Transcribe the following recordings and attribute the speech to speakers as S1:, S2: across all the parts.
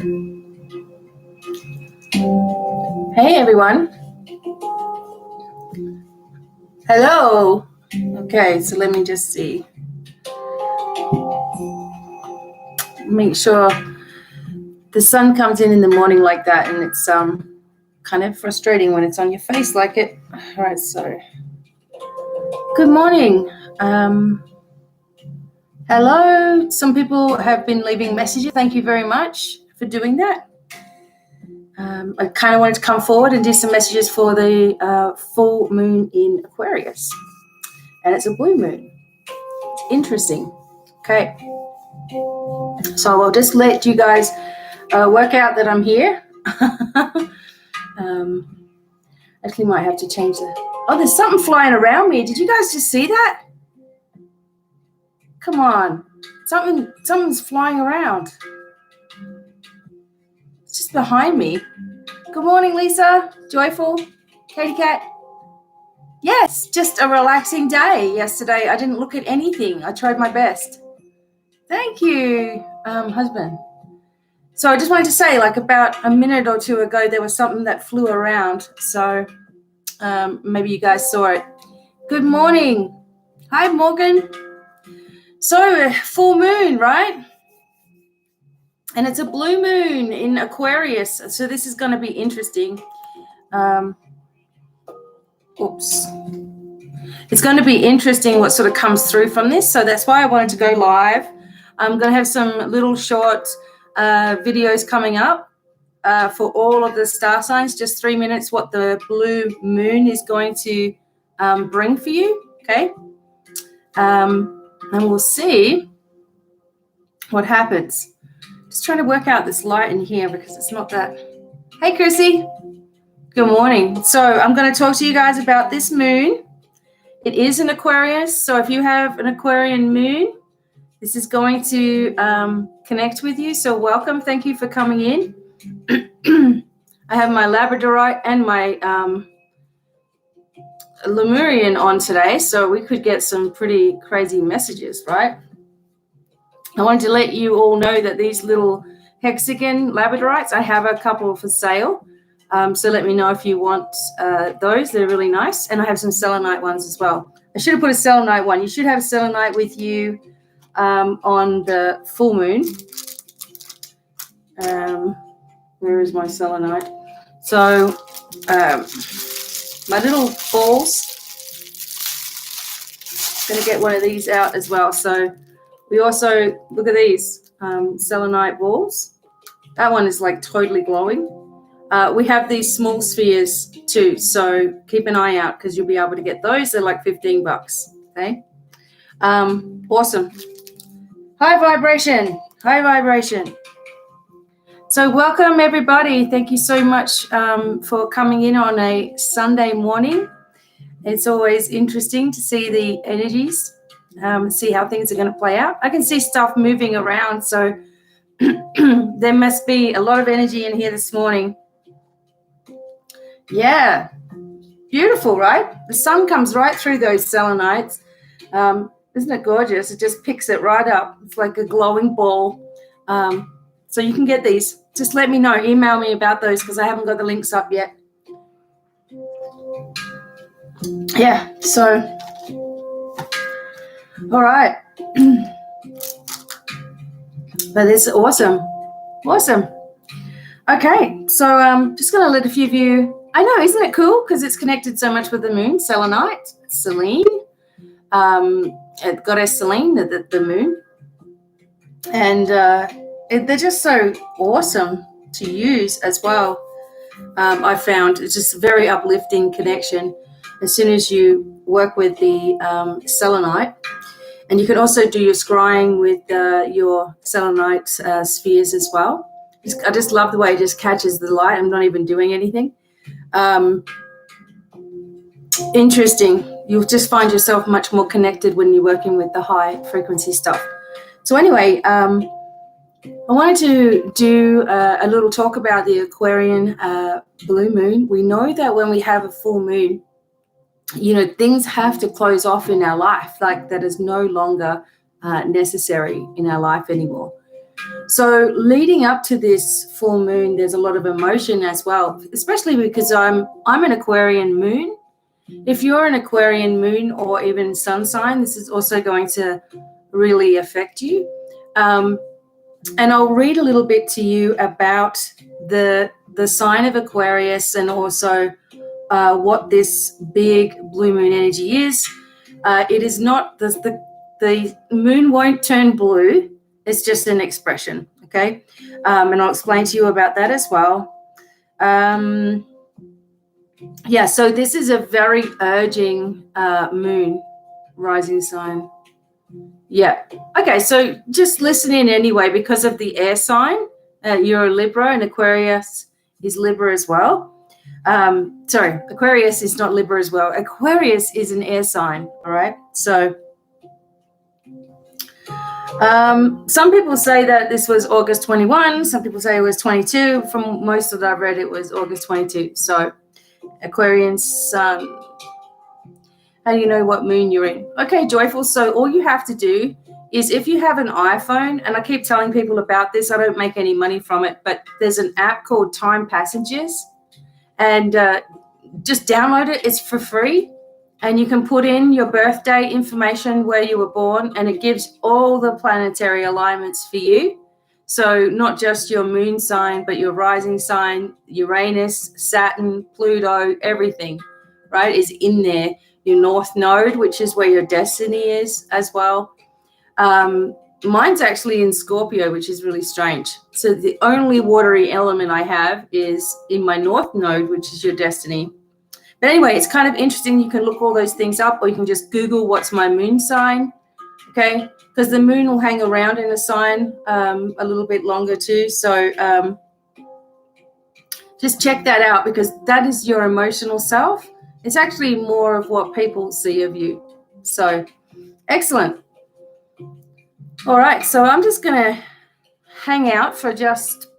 S1: Hey everyone. Hello. Okay, so let me just see. Make sure the sun comes in the morning like that, and it's kind of frustrating when it's on your face like it. All right, so good morning. Hello. Some people have been leaving messages. Thank you very much for doing that. I kind of wanted to come forward and do some messages for the full moon in Aquarius. And it's a blue moon. It's interesting. Okay. So I'll just let you guys work out that I'm here. Actually might have to change the... Oh, there's something flying around me. Did you guys just see that? Come on. Something's flying around. It's just behind me. Good morning, Lisa. Joyful. Katie Cat. Yes, just a relaxing day yesterday. I didn't look at anything. I tried my best. Thank you, husband. So I just wanted to say, like about a minute or two ago, there was something that flew around. So maybe you guys saw it. Good morning. Hi, Morgan. So full moon, right? And it's a blue moon in Aquarius. So this is going to be interesting. It's going to be interesting what sort of comes through from this. So that's why I wanted to go live. I'm going to have some little short videos coming up for all of the star signs, just 3 minutes, what the blue moon is going to bring for you, okay? And we'll see what happens. Just trying to work out this light in here because it's not that. Hey, Chrissy. Good morning. So I'm going to talk to you guys about this moon. It is an Aquarius. So if you have an Aquarian moon, this is going to connect with you. So welcome. Thank you for coming in. I have my Labradorite and my Lemurian on today. So we could get some pretty crazy messages, right? I wanted to let you all know that these little hexagon Labradorites, I have a couple for sale. So let me know if you want those. They're really nice. And I have some selenite ones as well. I should have put a selenite one. You should have a selenite with you on the full moon. Where is my selenite? So my little balls, going to get one of these out as well. So we also, look at these selenite balls. That one is like totally glowing. We have these small spheres too, so keep an eye out because you'll be able to get those. They're like $15, okay? Awesome. High vibration, high vibration. So welcome everybody. Thank you so much for coming in on a Sunday morning. It's always interesting to see the energies, see how things are going to play out. I can see stuff moving around, so there must be a lot of energy in here this morning. Yeah, beautiful, right? The sun comes right through those selenites. Isn't it gorgeous? It just picks it right up. It's like a glowing ball. So you can get these. Just let me know. Email me about those because I haven't got the links up yet. Yeah, so, all right. But it's awesome. Awesome. Okay, so I'm just going to let a few of you, I know, isn't it cool? Because it's connected so much with the moon, selenite, Selene, goddess Selene, the moon. And they're just so awesome to use as well. I found it's just a very uplifting connection as soon as you work with the selenite. And you can also do your scrying with your selenite spheres as well. I just love the way it just catches the light. I'm not even doing anything. Interesting. You'll just find yourself much more connected when you're working with the high frequency stuff. So anyway, I wanted to do a little talk about the Aquarian blue moon. We know that when we have a full moon, you know, things have to close off in our life, like that is no longer necessary in our life anymore. So leading up to this full moon, there's a lot of emotion as well, especially because I'm an Aquarian moon. If you're an Aquarian moon or even sun sign, this is also going to really affect you. And I'll read a little bit to you about the sign of Aquarius and also what this big blue moon energy is. It is not the moon won't turn blue. It's just an expression, okay? And I'll explain to you about that as well. Yeah, so this is a very urging moon rising sign. Yeah. Okay, so just listen in anyway because of the air sign. You're a Libra and Aquarius is Libra as well. Sorry, Aquarius is not Libra as well. Aquarius is an air sign, all right? So some people say that this was August 21. Some people say it was 22. From most of that I've read, it was August 22. So Aquarian sun. How do you know what moon you're in? Okay, Joyful. So all you have to do is if you have an iPhone, and I keep telling people about this, I don't make any money from it, but there's an app called Time Passages, and just download it. It's for free, and you can put in your birthday information, where you were born, and it gives all the planetary alignments for you. So not just your moon sign, but your rising sign, Uranus, Saturn, Pluto, everything, right, is in there. Your North Node, which is where your destiny is as well. Mine's actually in Scorpio, which is really strange. So the only watery element I have is in my North Node, which is your destiny. But anyway, it's kind of interesting. You can look all those things up, or you can just Google what's my moon sign, okay? Because the moon will hang around in a sign a little bit longer too. So just check that out, because that is your emotional self. It's actually more of what people see of you. So excellent. All right, so I'm just going to hang out for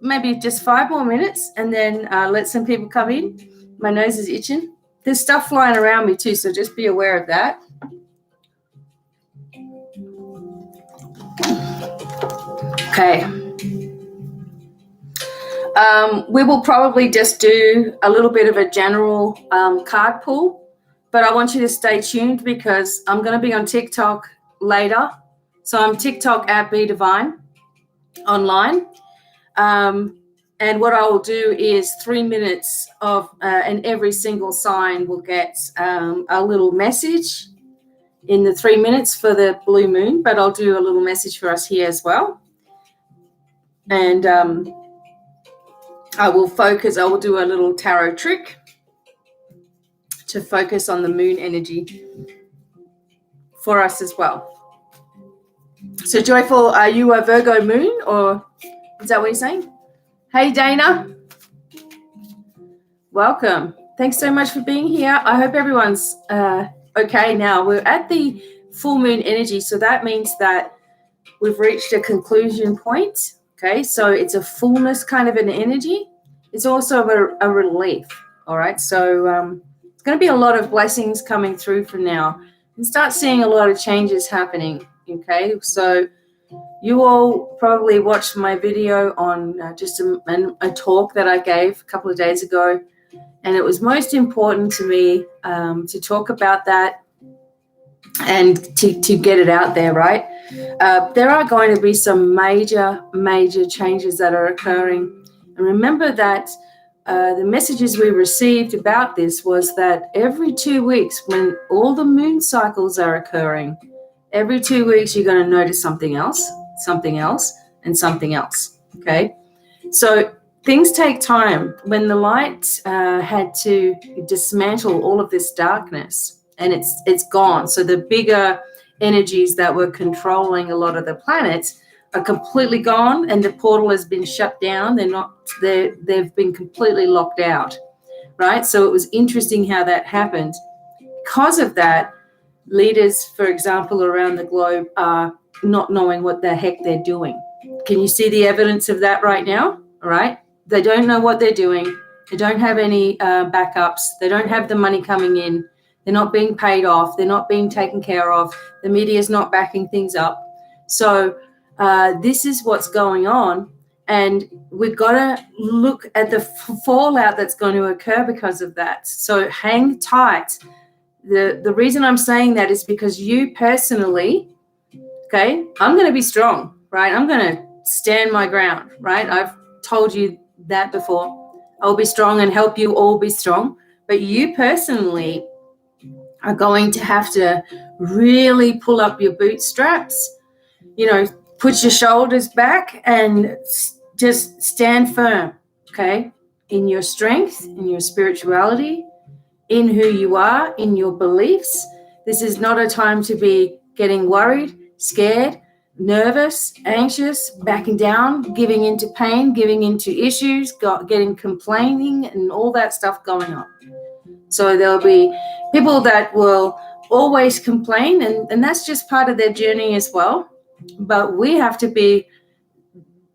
S1: maybe just 5 more minutes, and then let some people come in. My nose is itching. There's stuff flying around me too, so just be aware of that. Okay. We will probably just do a little bit of a general card pull, but I want you to stay tuned because I'm going to be on TikTok later. So I'm TikTok at BDevine online. And what I will do is 3 minutes of, and every single sign will get a little message in the 3 minutes for the blue moon, but I'll do a little message for us here as well. And I will do a little tarot trick to focus on the moon energy for us as well. So Joyful, are you a Virgo moon, or is that what you're saying? Hey, Dana. Welcome. Thanks so much for being here. I hope everyone's okay now. We're at the full moon energy, so that means that we've reached a conclusion point. Okay, so it's a fullness kind of an energy. It's also a relief, all right? So it's going to be a lot of blessings coming through from now. And start seeing a lot of changes happening, okay? So you all probably watched my video on just a talk that I gave a couple of days ago, and it was most important to me to talk about that and to get it out there, right? There are going to be some major changes that are occurring. And remember that the messages we received about this was that every 2 weeks, when all the moon cycles are occurring, every 2 weeks you're going to notice something else, and something else, okay? So things take time. When the light had to dismantle all of this darkness, and it's gone. So the bigger energies that were controlling a lot of the planets are completely gone, and the portal has been shut down. They've been completely locked out, right? So it was interesting how that happened. Because of that, leaders, for example, around the globe are not knowing what the heck they're doing. Can you see the evidence of that right now? All right. They don't know what they're doing. They don't have any backups. They don't have the money coming in. They're not being paid off. They're not being taken care of. The media is not backing things up. So this is what's going on. And we've got to look at the fallout that's going to occur because of that. So hang tight. The reason I'm saying that is because you personally, okay, I'm going to be strong, right? I'm going to stand my ground, right? I've told you that before. I'll be strong and help you all be strong. But you personally are going to have to really pull up your bootstraps, put your shoulders back and just stand firm, okay, in your strength, in your spirituality, in who you are, in your beliefs. This is not a time to be getting worried, scared, nervous, anxious, backing down, giving into pain, giving into issues, getting complaining and all that stuff going on. So there'll be people that will always complain, and that's just part of their journey as well. But we have to be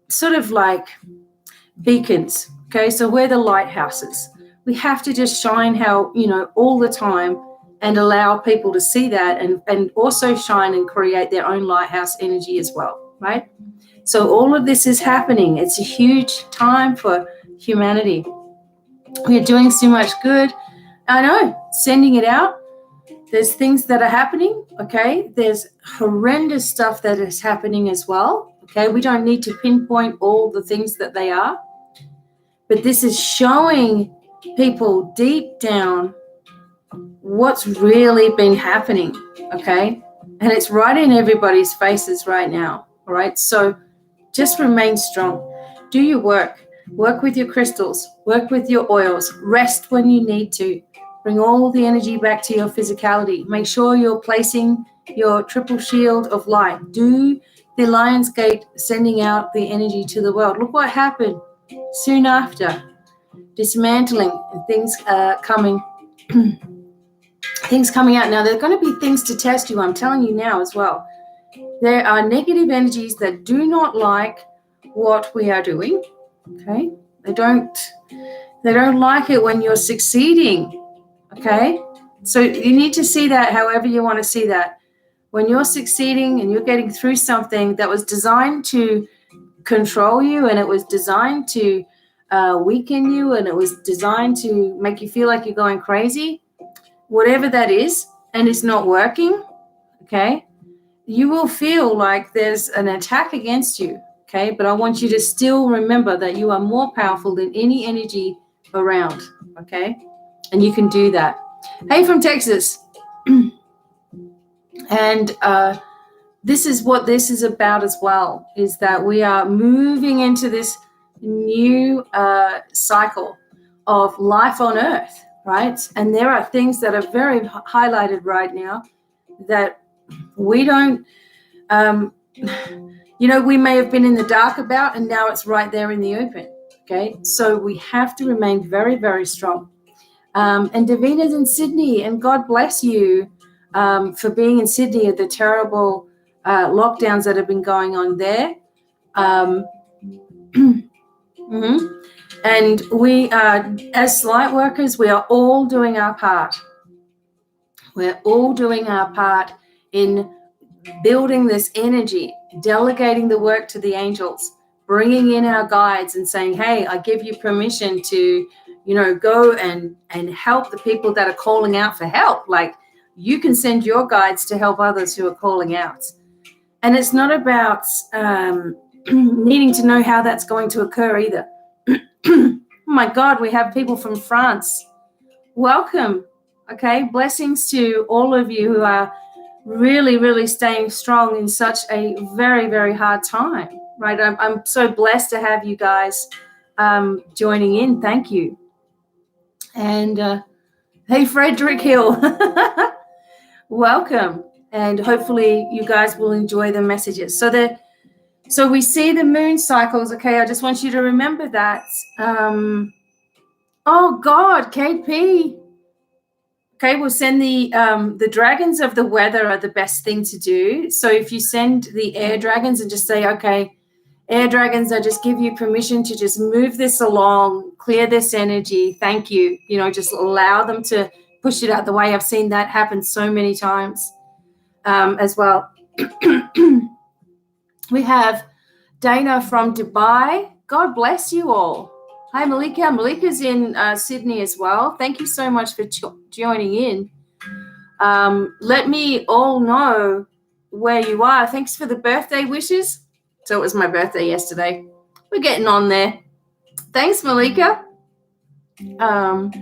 S1: sort of like beacons, okay? So we're the lighthouses. We have to just shine all the time and allow people to see that and also shine and create their own lighthouse energy as well, right? So all of this is happening. It's a huge time for humanity. We're doing so much good. I know, sending it out. There's things that are happening, okay? There's horrendous stuff that is happening as well, okay? We don't need to pinpoint all the things that they are. But this is showing people deep down what's really been happening, okay? And it's right in everybody's faces right now, all right? So just remain strong. Do your work. Work with your crystals. Work with your oils. Rest when you need to. Bring all the energy back to your physicality. Make sure you're placing your triple shield of light. Do the Lion's Gate, sending out the energy to the world. Look what happened soon after. Dismantling, things coming things coming out. Now, there are going to be things to test you. I'm telling you now as well. There are negative energies that do not like what we are doing. Okay? They don't like it when you're succeeding. Okay? So you need to see that however you want to see that. When you're succeeding and you're getting through something that was designed to control you, and it was designed to weaken you, and it was designed to make you feel like you're going crazy, whatever that is, and it's not working, okay, you will feel like there's an attack against you, okay? But I want you to still remember that you are more powerful than any energy around, okay? And you can do that. Hey, from Texas. And this is what this is about as well, is that we are moving into this new cycle of life on Earth, right? And there are things that are very highlighted right now that we don't, we may have been in the dark about, and now it's right there in the open, okay? So we have to remain very, very strong. And Devine is in Sydney, and God bless you for being in Sydney at the terrible lockdowns that have been going on there. And we are, as light workers, we are all doing our part. We're all doing our part in building this energy, delegating the work to the angels, bringing in our guides and saying, hey, I give you permission to, go and help the people that are calling out for help. Like, you can send your guides to help others who are calling out. And it's not about needing to know how that's going to occur either. Oh my God, we have people from France. Welcome. Okay, blessings to all of you who are really, really staying strong in such a very, very hard time, right? I'm so blessed to have you guys joining in. Thank you. And hey, Frederick Hill, welcome. And hopefully you guys will enjoy the messages. So we see the moon cycles. Okay, I just want you to remember that. Oh God, KP. Okay, we'll send the dragons of the weather are the best thing to do. So if you send the air dragons and just say, okay, air dragons, I just give you permission to just move this along, clear this energy. Thank you. Just allow them to push it out the way. I've seen that happen so many times as well. We have Dana from Dubai. God bless you all. Hi, Malika. Malika's in Sydney as well. Thank you so much for joining in. Let me all know where you are. Thanks for the birthday wishes. So it was my birthday yesterday. We're getting on there. Thanks, Malika. And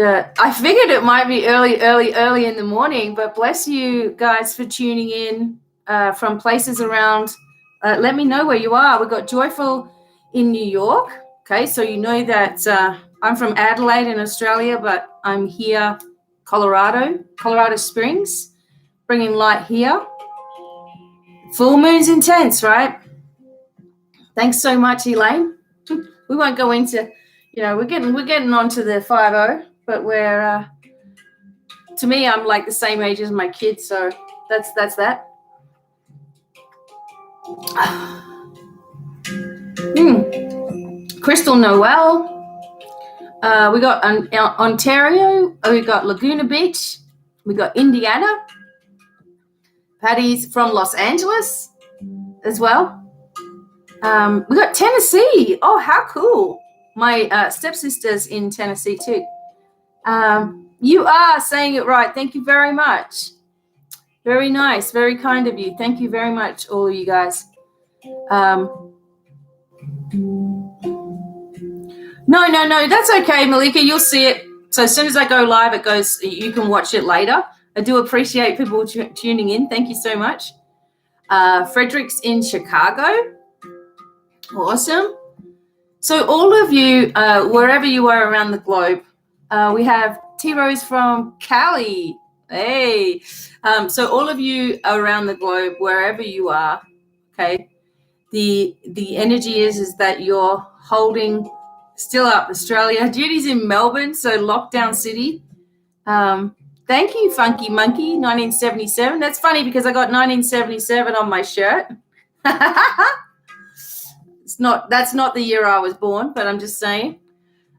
S1: I figured it might be early in the morning, but bless you guys for tuning in from places around. Let me know where you are. We've got Joyful in New York. Okay, so you know that I'm from Adelaide in Australia, but I'm here, Colorado Springs, bringing light here. Full moon's intense, right? Thanks so much, Elaine. We won't go into, we're getting onto the 50, but we're to me, I'm like the same age as my kids, so that's that. Crystal Noel. We got Ontario. We got Laguna Beach. We got Indiana. Patty's from Los Angeles as well. We got Tennessee. Oh, how cool. My stepsister's in Tennessee too. You are saying it right. Thank you very much. Very nice. Very kind of you. Thank you very much, all of you guys. No. That's okay, Malika. You'll see it. So as soon as I go live, it goes. You can watch it later. I do appreciate people tuning in. Thank you so much. Frederick's in Chicago. Awesome. So all of you, wherever you are around the globe, we have T-Rose from Cali. Hey. So all of you around the globe, wherever you are, okay, the energy is that you're holding still up. Australia. Judy's in Melbourne, so lockdown city. Thank you, Funky Monkey, 1977. That's funny because I got 1977 on my shirt. That's not the year I was born, but I'm just saying.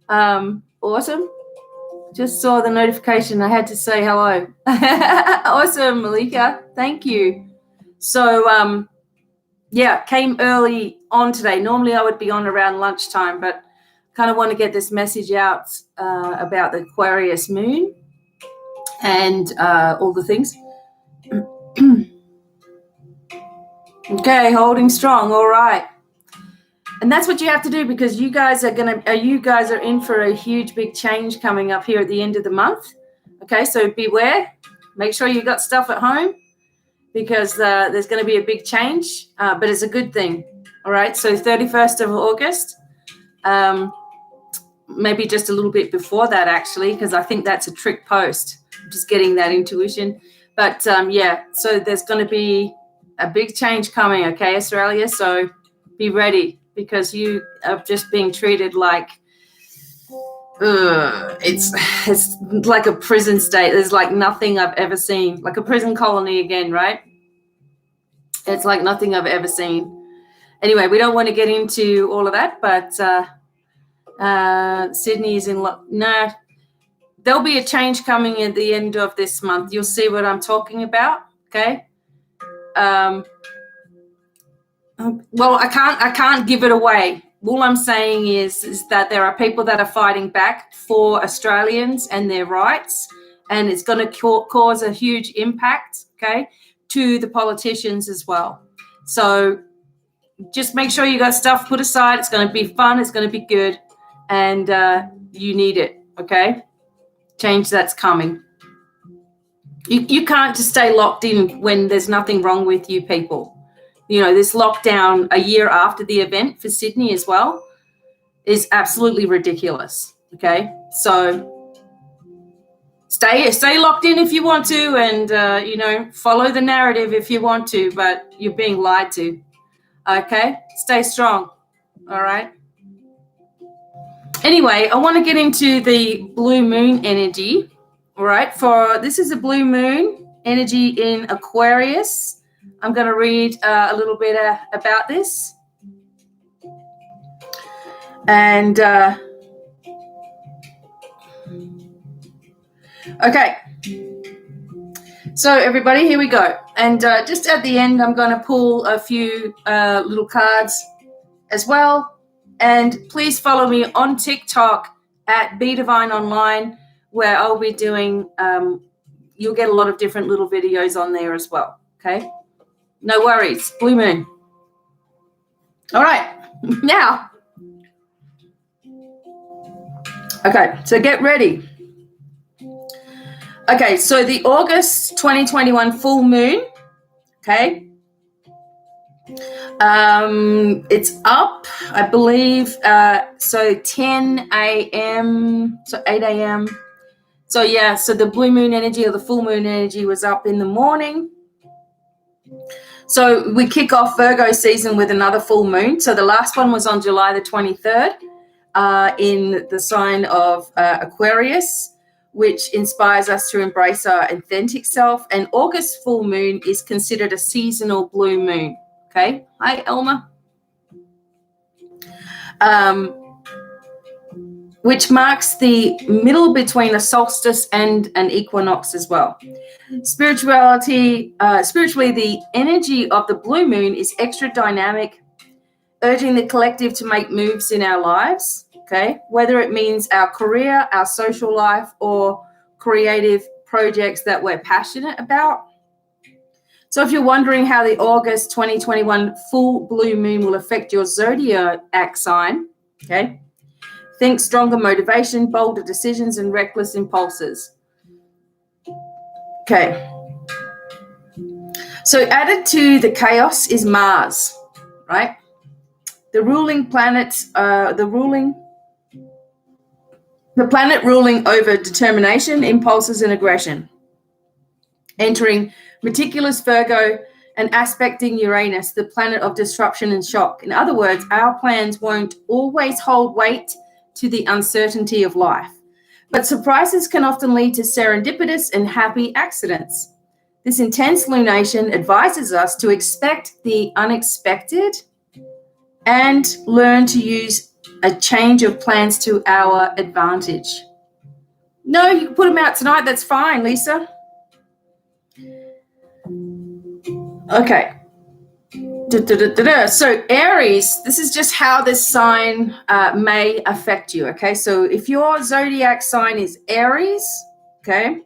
S1: Awesome. Just saw the notification. I had to say hello. Awesome, Malika. Thank you. So, came early on today. Normally I would be on around lunchtime, but kind of want to get this message out about the Aquarius moon and all the things. Okay, holding strong. All right. And that's what you have to do because you guys are in for a huge big change coming up here at the end of the month. Okay, so beware. Make sure you got stuff at home because there's going to be a big change, but it's a good thing. All right, so 31st of August, maybe just a little bit before that actually, because I think that's a trick post. I'm just getting that intuition. But so there's going to be a big change coming, okay, Australia? So be ready because you are just being treated like it's like a prison state. There's like nothing I've ever seen, like a prison colony again, right? It's like nothing I've ever seen. Anyway, we don't want to get into all of that, but Sydney is in there'll be a change coming at the end of this month. You'll see what I'm talking about, okay? Well, I can't give it away. All I'm saying is that there are people that are fighting back for Australians and their rights, and it's going to cause a huge impact, okay, to the politicians as well. So just make sure you got stuff put aside. It's going to be fun. It's going to be good, and you need it, okay? Change that's coming. You can't just stay locked in when there's nothing wrong with you people. You know, this lockdown a year after the event for Sydney as well is absolutely ridiculous, okay? So stay locked in if you want to and, follow the narrative if you want to, but you're being lied to, okay? Stay strong, all right? Anyway, I want to get into the blue moon energy, all right? This is a blue moon energy in Aquarius. I'm going to read a little bit about this. And, okay. So everybody, here we go. And just at the end, I'm going to pull a few little cards as well. And please follow me on TikTok at BDevine Online, where I'll be doing, you'll get a lot of different little videos on there as well. Okay. No worries. Blue moon. All right. Now. Okay. So get ready. Okay. So the August 2021 full moon. Okay. It's up, I believe, so 10 a.m., so 8 a.m. So yeah, so the blue moon energy or the full moon energy was up in the morning. So we kick off Virgo season with another full moon. So the last one was on July the 23rd in the sign of Aquarius, which inspires us to embrace our authentic self. And August full moon is considered a seasonal blue moon. Okay. Hi, Elma. Which marks the middle between a solstice and an equinox as well. Spiritually, the energy of the blue moon is extra dynamic, urging the collective to make moves in our lives. Okay. Whether it means our career, our social life, or creative projects that we're passionate about. So if you're wondering how the August 2021 full blue moon will affect your zodiac sign, okay, think stronger motivation, bolder decisions, and reckless impulses. Okay. So added to the chaos is Mars, right? The ruling planet, the planet ruling over determination, impulses, and aggression. Entering meticulous Virgo and aspecting Uranus, the planet of disruption and shock. In other words, our plans won't always hold weight to the uncertainty of life, but surprises can often lead to serendipitous and happy accidents. This intense lunation advises us to expect the unexpected and learn to use a change of plans to our advantage. No, you can put them out tonight. That's fine, Lisa. Okay. So Aries, this is just how this sign may affect you. Okay. So if your zodiac sign is Aries, okay,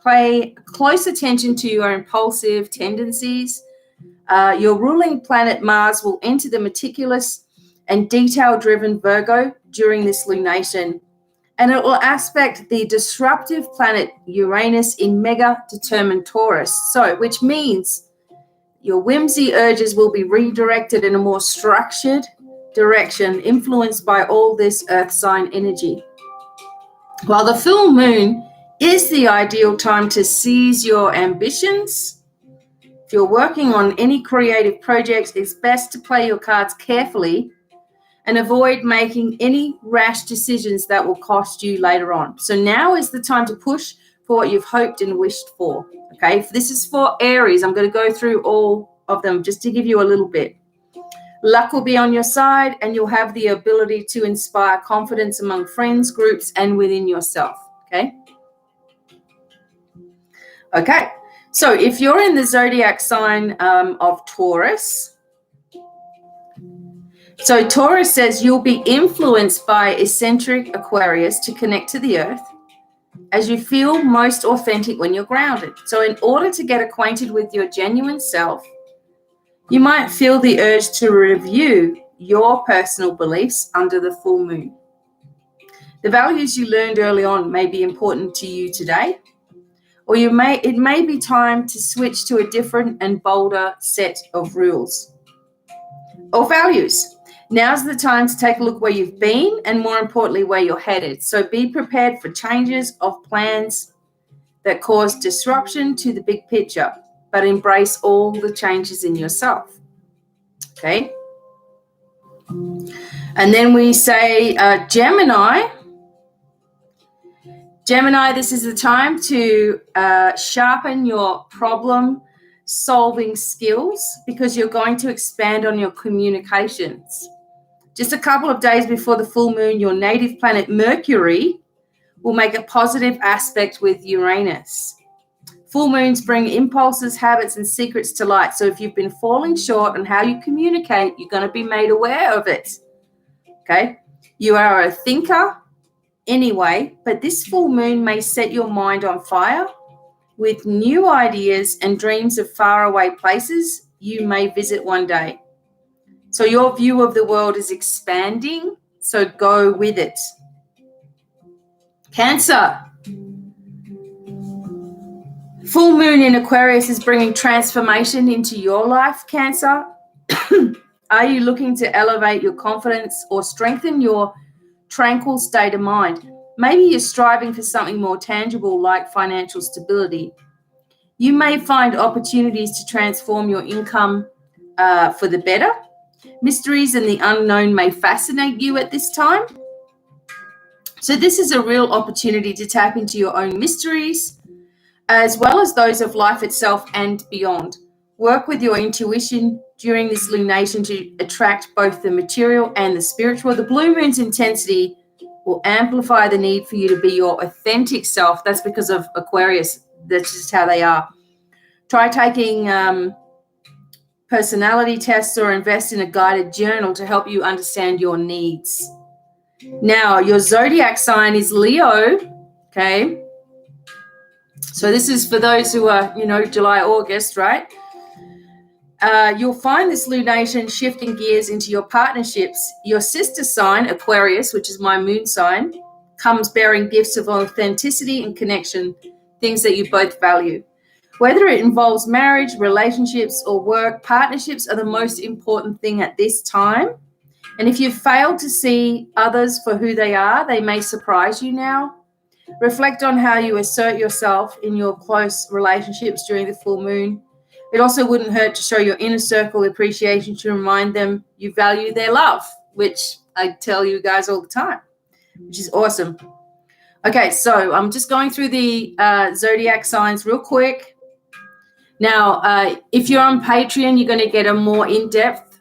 S1: pay close attention to your impulsive tendencies. Your ruling planet Mars will enter the meticulous and detail-driven Virgo during this lunation, and it will aspect the disruptive planet Uranus in mega-determined Taurus. So, which means your whimsy urges will be redirected in a more structured direction, influenced by all this earth sign energy. While the full moon is the ideal time to seize your ambitions, if you're working on any creative projects, it's best to play your cards carefully and avoid making any rash decisions that will cost you later on. So now is the time to push for what you've hoped and wished for. Okay, if this is for Aries, I'm going to go through all of them just to give you a little bit. Luck will be on your side, and you'll have the ability to inspire confidence among friends, groups, and within yourself. Okay. Okay. So if you're in the zodiac sign of Taurus, so Taurus says you'll be influenced by eccentric Aquarius to connect to the earth, as you feel most authentic when you're grounded. So in order to get acquainted with your genuine self, you might feel the urge to review your personal beliefs under the full moon. The values you learned early on may be important to you today, or it may be time to switch to a different and bolder set of rules or values. Now's the time to take a look where you've been and, more importantly, where you're headed. So be prepared for changes of plans that cause disruption to the big picture, but embrace all the changes in yourself. Okay? And then we say Gemini. Gemini, this is the time to sharpen your problem-solving skills because you're going to expand on your communications. Just a couple of days before the full moon, your native planet Mercury will make a positive aspect with Uranus. Full moons bring impulses, habits, and secrets to light. So if you've been falling short on how you communicate, you're going to be made aware of it. Okay? You are a thinker anyway, but this full moon may set your mind on fire with new ideas and dreams of faraway places you may visit one day. So your view of the world is expanding, so go with it. Cancer. Full moon in Aquarius is bringing transformation into your life, Cancer. Are you looking to elevate your confidence or strengthen your tranquil state of mind? Maybe you're striving for something more tangible like financial stability. You may find opportunities to transform your income for the better. Mysteries and the unknown may fascinate you at this time. So this is a real opportunity to tap into your own mysteries, as well as those of life itself and beyond. Work with your intuition during this lunation to attract both the material and the spiritual. The blue moon's intensity will amplify the need for you to be your authentic self. That's because of Aquarius. That's just how they are. Try taking personality tests or invest in a guided journal to help you understand your needs. Now, your zodiac sign is Leo, okay? So this is for those who are, July, August, right? You'll find this lunation shifting gears into your partnerships. Your sister sign, Aquarius, which is my moon sign, comes bearing gifts of authenticity and connection, things that you both value. Whether it involves marriage, relationships, or work, partnerships are the most important thing at this time. And if you've failed to see others for who they are, they may surprise you now. Reflect on how you assert yourself in your close relationships during the full moon. It also wouldn't hurt to show your inner circle appreciation to remind them you value their love, which I tell you guys all the time, which is awesome. Okay, so I'm just going through the zodiac signs real quick. Now, if you're on Patreon, you're going to get a more in-depth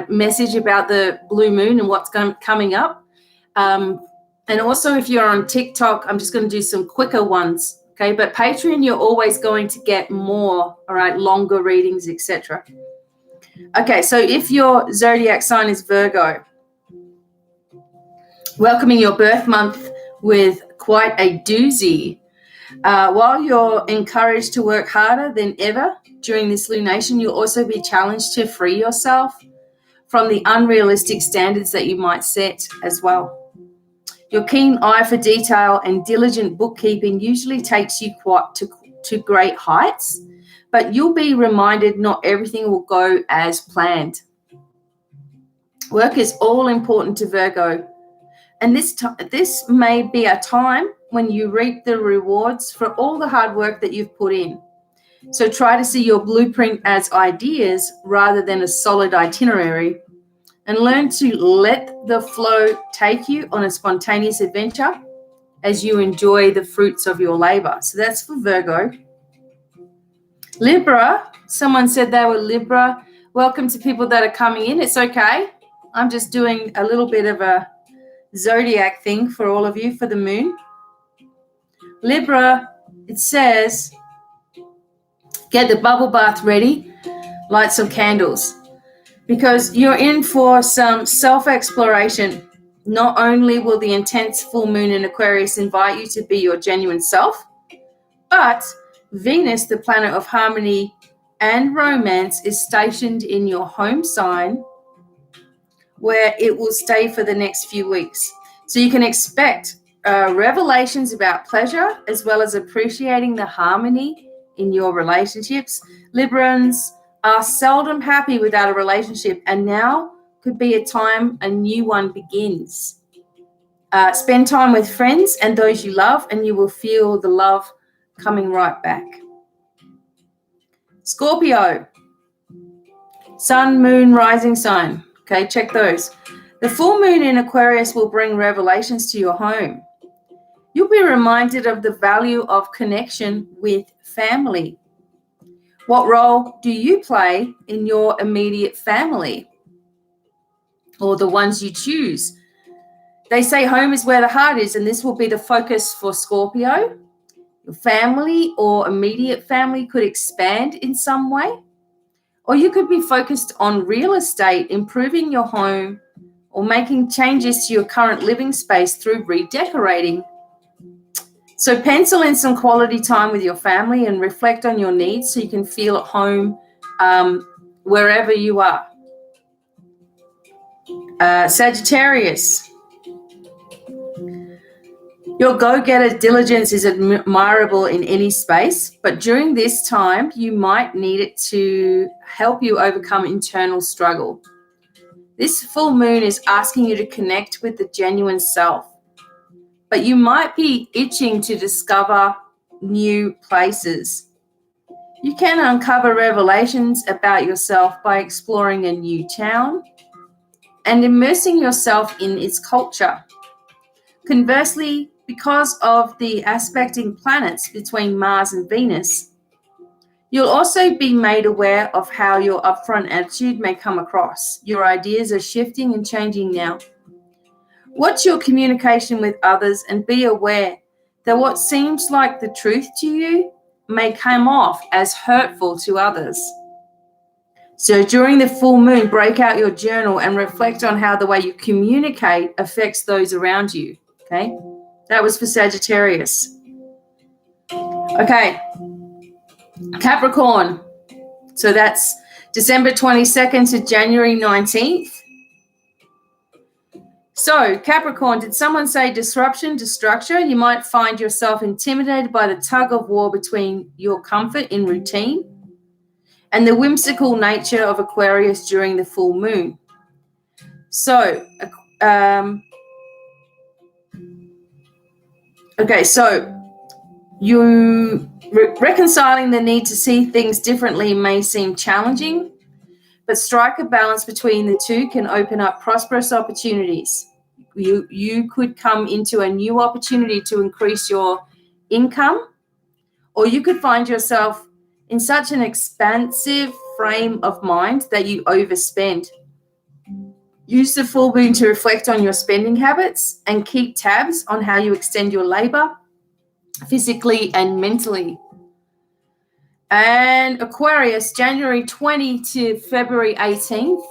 S1: message about the blue moon and what's coming up. And also, if you're on TikTok, I'm just going to do some quicker ones, okay? But Patreon, you're always going to get more, all right, longer readings, etc. Okay, so if your zodiac sign is Virgo, welcoming your birth month with quite a doozy. While you're encouraged to work harder than ever during this lunation, you'll also be challenged to free yourself from the unrealistic standards that you might set as well. Your keen eye for detail and diligent bookkeeping usually takes you quite to great heights, but you'll be reminded not everything will go as planned. Work is all important to Virgo, and this may be a time when you reap the rewards for all the hard work that you've put in. So try to see your blueprint as ideas rather than a solid itinerary, and learn to let the flow take you on a spontaneous adventure as you enjoy the fruits of your labor. So that's for Virgo. Libra, someone said they were Libra. Welcome to people that are coming in. It's okay. I'm just doing a little bit of a zodiac thing for all of you for the moon. Libra, it says, get the bubble bath ready, light some candles, because you're in for some self-exploration. Not only will the intense full moon in Aquarius invite you to be your genuine self, but Venus, the planet of harmony and romance, is stationed in your home sign, where it will stay for the next few weeks. So you can expect revelations about pleasure, as well as appreciating the harmony in your relationships. Librans are seldom happy without a relationship, and now could be a time a new one begins. Spend time with friends and those you love, and you will feel the love coming right back. Scorpio, sun, moon, rising sign. Okay, check those. The full moon in Aquarius will bring revelations to your home. You'll be reminded of the value of connection with family. What role do you play in your immediate family, or the ones you choose? They say home is where the heart is, and this will be the focus for Scorpio. Your family or immediate family could expand in some way. Or you could be focused on real estate, improving your home, or making changes to your current living space through redecorating. So pencil in some quality time with your family and reflect on your needs so you can feel at home wherever you are. Sagittarius. Your go-getter diligence is admirable in any space, but during this time, you might need it to help you overcome internal struggle. This full moon is asking you to connect with the genuine self, but you might be itching to discover new places. You can uncover revelations about yourself by exploring a new town and immersing yourself in its culture. Conversely, because of the aspecting planets between Mars and Venus, you'll also be made aware of how your upfront attitude may come across. Your ideas are shifting and changing now. Watch your communication with others and be aware that what seems like the truth to you may come off as hurtful to others. So during the full moon, break out your journal and reflect on how the way you communicate affects those around you. Okay, that was for Sagittarius. Okay, Capricorn. So that's December 22nd to January 19th. So Capricorn, did someone say disruption, destruction? You might find yourself intimidated by the tug of war between your comfort in routine and the whimsical nature of Aquarius during the full moon. So, reconciling the need to see things differently may seem challenging, but strike a balance between the two can open up prosperous opportunities. You could come into a new opportunity to increase your income, or you could find yourself in such an expansive frame of mind that you overspend. Use the full moon to reflect on your spending habits and keep tabs on how you extend your labor physically and mentally. And Aquarius, January 20 to February 18th.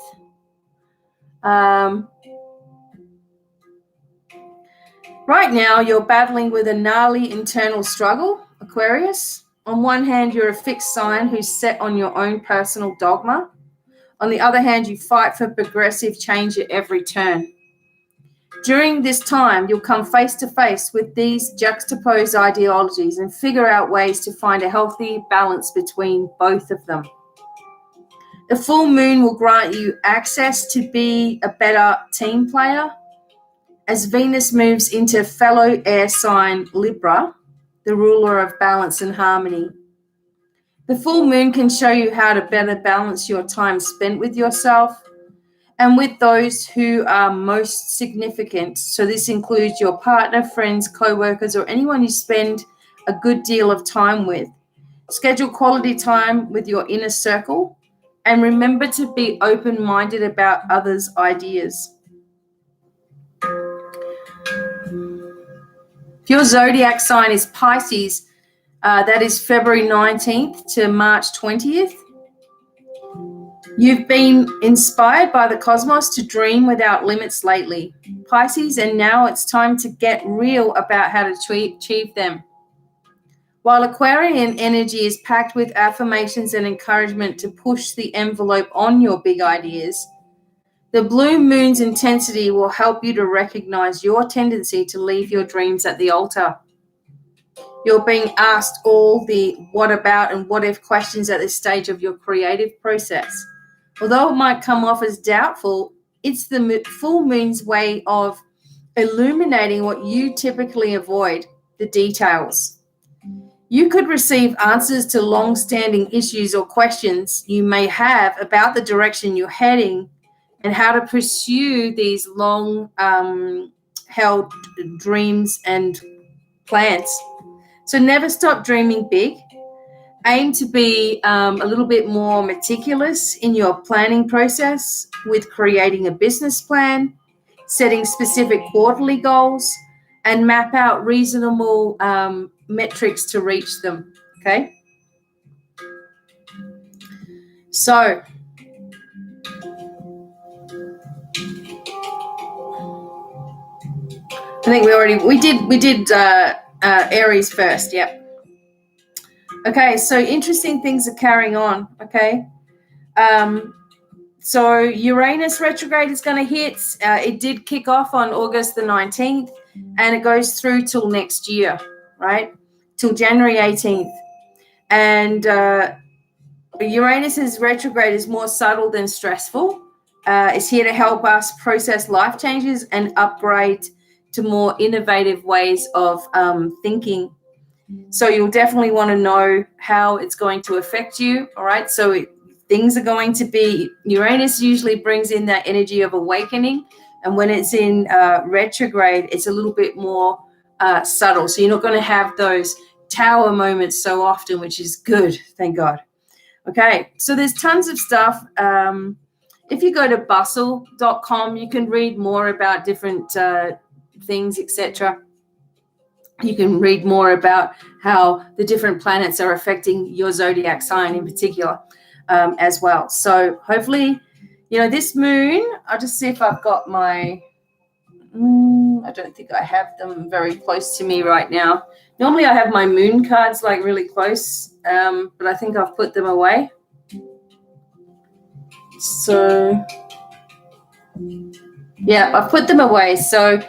S1: Right now, you're battling with a gnarly internal struggle, Aquarius. On one hand, you're a fixed sign who's set on your own personal dogma. On the other hand, you fight for progressive change at every turn. During this time, you'll come face to face with these juxtaposed ideologies and figure out ways to find a healthy balance between both of them. The full moon will grant you access to be a better team player as Venus moves into fellow air sign Libra, the ruler of balance and harmony. The full moon can show you how to better balance your time spent with yourself and with those who are most significant. So this includes your partner, friends, co-workers, or anyone you spend a good deal of time with. Schedule quality time with your inner circle and remember to be open-minded about others' ideas. If your zodiac sign is Pisces, that is February 19th to March 20th. You've been inspired by the cosmos to dream without limits lately, Pisces, and now it's time to get real about how to achieve them. While Aquarian energy is packed with affirmations and encouragement to push the envelope on your big ideas, the blue moon's intensity will help you to recognize your tendency to leave your dreams at the altar. You're being asked all the what about and what if questions at this stage of your creative process. Although it might come off as doubtful, it's the full moon's way of illuminating what you typically avoid, the details. You could receive answers to long-standing issues or questions you may have about the direction you're heading and how to pursue these long-held dreams and plans. So never stop dreaming big. Aim to be a little bit more meticulous in your planning process with creating a business plan, setting specific quarterly goals, and map out reasonable metrics to reach them, okay? So I think we did Aries first, yep. Okay, so interesting things are carrying on, okay? So Uranus retrograde is going to hit. It did kick off on August the 19th, and it goes through till next year, right? Till January 18th. And Uranus's retrograde is more subtle than stressful. It's here to help us process life changes and upgrade to more innovative ways of thinking. So you'll definitely want to know how it's going to affect you, all right? So things are going to be, Uranus usually brings in that energy of awakening, and when it's in retrograde, it's a little bit more subtle. So you're not going to have those tower moments so often, which is good, thank God. Okay, so there's tons of stuff. If you go to bustle.com, you can read more about different things, etc. You can read more about how the different planets are affecting your zodiac sign in particular as well. So hopefully, this moon, I'll just see if I've got my, I don't think I have them very close to me right now. Normally I have my moon cards like really close, but I think I've put them away. So, yeah, I've put them away. So,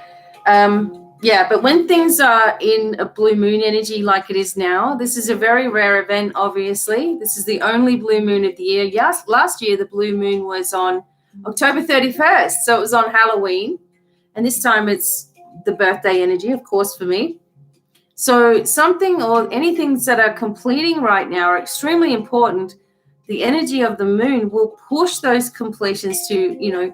S1: yeah, but when things are in a blue moon energy like it is now, this is a very rare event, obviously. This is the only blue moon of the year. Yes, last year the blue moon was on October 31st, so it was on Halloween. And this time it's the birthday energy, of course, for me. So something or anything that are completing right now are extremely important. The energy of the moon will push those completions to,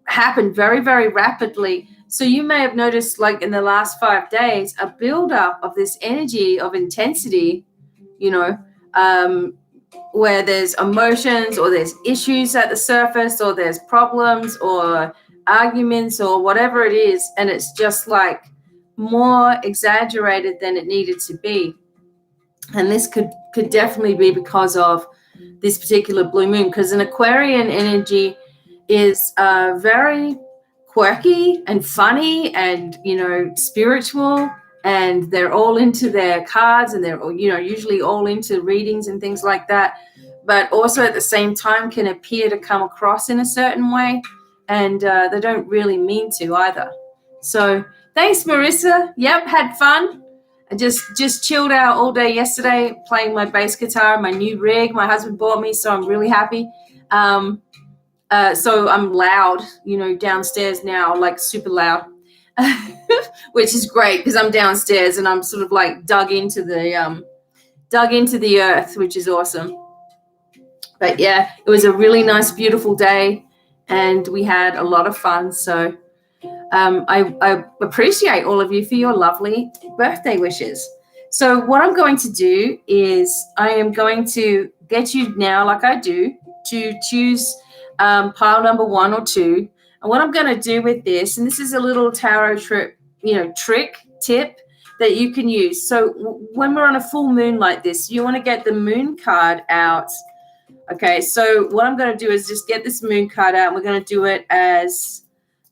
S1: happen very, very rapidly. So you may have noticed, like in the last 5 days, a buildup of this energy of intensity, where there's emotions or there's issues at the surface or there's problems or arguments or whatever it is. And it's just like more exaggerated than it needed to be. And this could definitely be because of this particular blue moon, because an Aquarian energy is very quirky and funny and, spiritual, and they're all into their cards, and they're, usually all into readings and things like that, but also at the same time can appear to come across in a certain way, and they don't really mean to either. So thanks, Marissa. Yep, had fun. I just chilled out all day yesterday playing my bass guitar, my new rig my husband bought me, so I'm really happy. So I'm loud, downstairs now, like super loud, which is great because I'm downstairs and I'm sort of like dug into the earth, which is awesome. But yeah, it was a really nice, beautiful day, and we had a lot of fun. So I appreciate all of you for your lovely birthday wishes. So what I'm going to do is I am going to get you now, like I do, to choose pile number 1 or 2. And what I'm going to do with this, and this is a little tarot trick tip that you can use. So when we're on a full moon like this, you want to get the moon card out. Okay, so what I'm going to do is just get this moon card out. We're going to do it as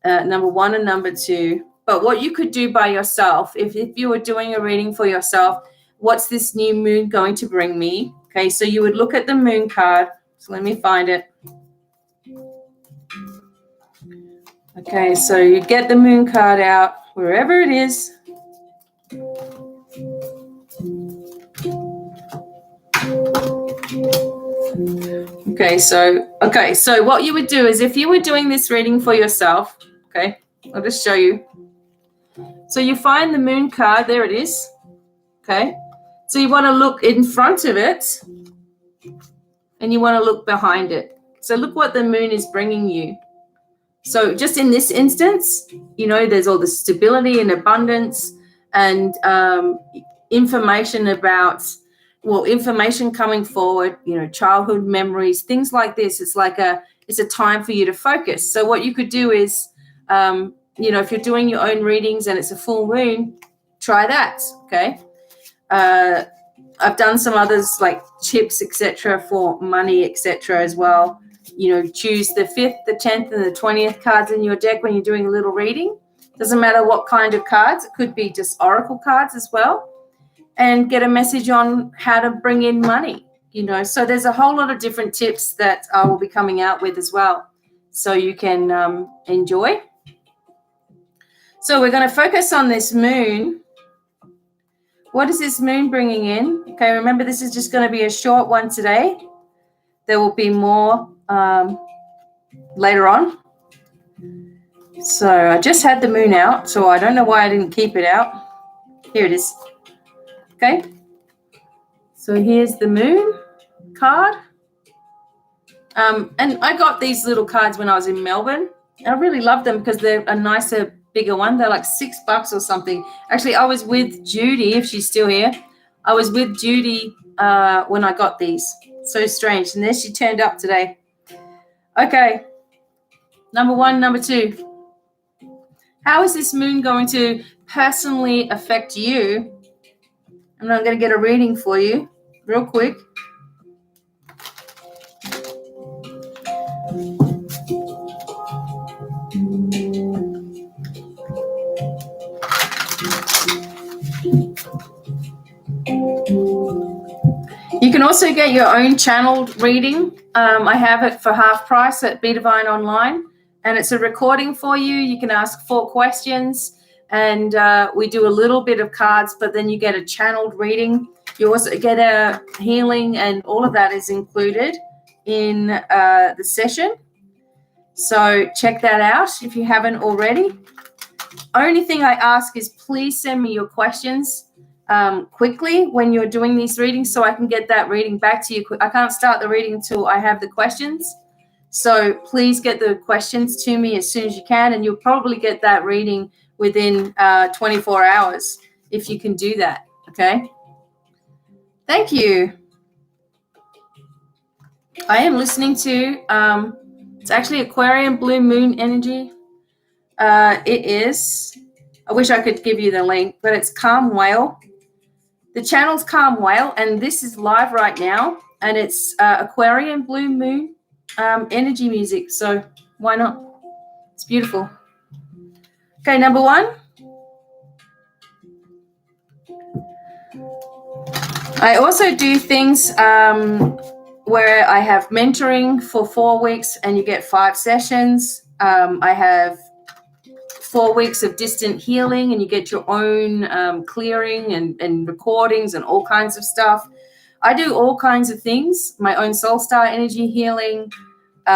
S1: number 1 and number 2. But what you could do by yourself, if you were doing a reading for yourself, what's this new moon going to bring me? Okay, so you would look at the moon card. So let me find it. Okay, so you get the moon card out wherever it is. Okay, so what you would do is if you were doing this reading for yourself, okay, I'll just show you. So you find the moon card, there it is. Okay, so you want to look in front of it and you want to look behind it. So look what the moon is bringing you. So just in this instance, there's all the stability and abundance and information coming forward, childhood memories, things like this. It's a time for you to focus. So what you could do is, if you're doing your own readings and it's a full moon, try that, okay? I've done some others like chips, etc., for money, etc., as well. Choose the 5th, the 10th, and the 20th cards in your deck when you're doing a little reading. Doesn't matter what kind of cards. It could be just oracle cards as well. And get a message on how to bring in money. So there's a whole lot of different tips that I will be coming out with as well, so you can enjoy. So we're going to focus on this moon. What is this moon bringing in? Okay, remember, this is just going to be a short one today. There will be more later on. So I just had the moon out, so I don't know why I didn't keep it out. Here it is. Okay, so here's the moon card. And I got these little cards when I was in Melbourne. And I really love them because they're a nicer, bigger one. They're like $6 or something. Actually, I was with Judy, if she's still here. I was with Judy when I got these. So strange. And there she turned up today. Okay, number 1, number 2. How is this moon going to personally affect you? And I'm going to get a reading for you real quick. You can also get your own channeled reading. I have it for half price at BDevine online, and it's a recording for you. You can ask 4 questions, and we do a little bit of cards, but then you get a channeled reading. You also get a healing, and all of that is included in the session. So check that out if you haven't already. Only thing I ask is please send me your questions quickly when you're doing these readings, so I can get that reading back to you. I can't start the reading until I have the questions. So please get the questions to me as soon as you can, and you'll probably get that reading within 24 hours if you can do that. Okay. Thank you. I am listening to, it's actually Aquarian blue moon energy. It is, I wish I could give you the link, but it's Calm Whale. The channel's Calm Whale, and this is live right now, and it's Aquarian blue moon energy music, so why not? It's beautiful. Okay, number 1. I also do things where I have mentoring for 4 weeks, and you get 5 sessions. I have 4 weeks of distant healing, and you get your own clearing and recordings and all kinds of stuff. I do all kinds of things. My own soul star energy healing,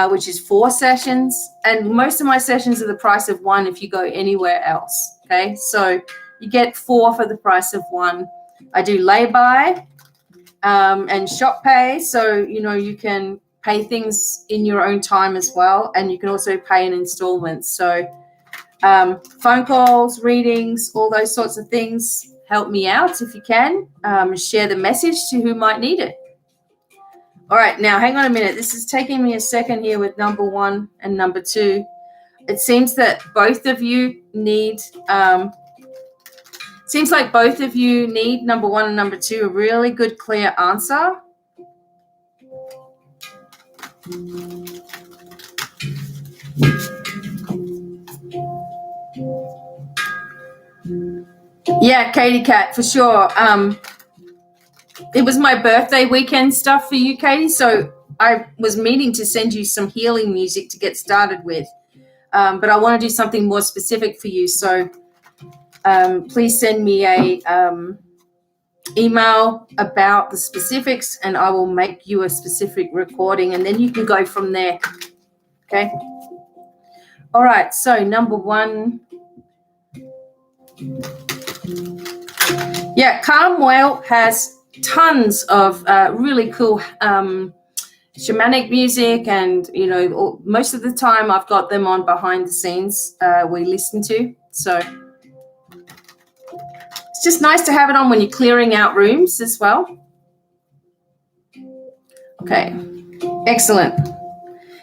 S1: which is 4 sessions. And most of my sessions are the price of 1 if you go anywhere else. Okay, so you get 4 for the price of 1. I do lay-by and shop pay. So, you can pay things in your own time as well. And you can also pay in installments. So phone calls, readings, all those sorts of things. Help me out if you can. Share the message to who might need it. All right, now hang on a minute. This is taking me a second here with number 1 and number 2. It seems that both of you need, seems like both of you need number 1 and number 2, a really good, clear answer. Yeah, Katie Cat, for sure. It was my birthday weekend stuff for you, Katie, so I was meaning to send you some healing music to get started with, but I want to do something more specific for you. So please send me a email about the specifics, and I will make you a specific recording, and then you can go from there. Okay. All right. So number 1. Yeah, Calm Whale has tons of really cool shamanic music, and most of the time I've got them on behind the scenes we listen to. So it's just nice to have it on when you're clearing out rooms as well. Okay, excellent.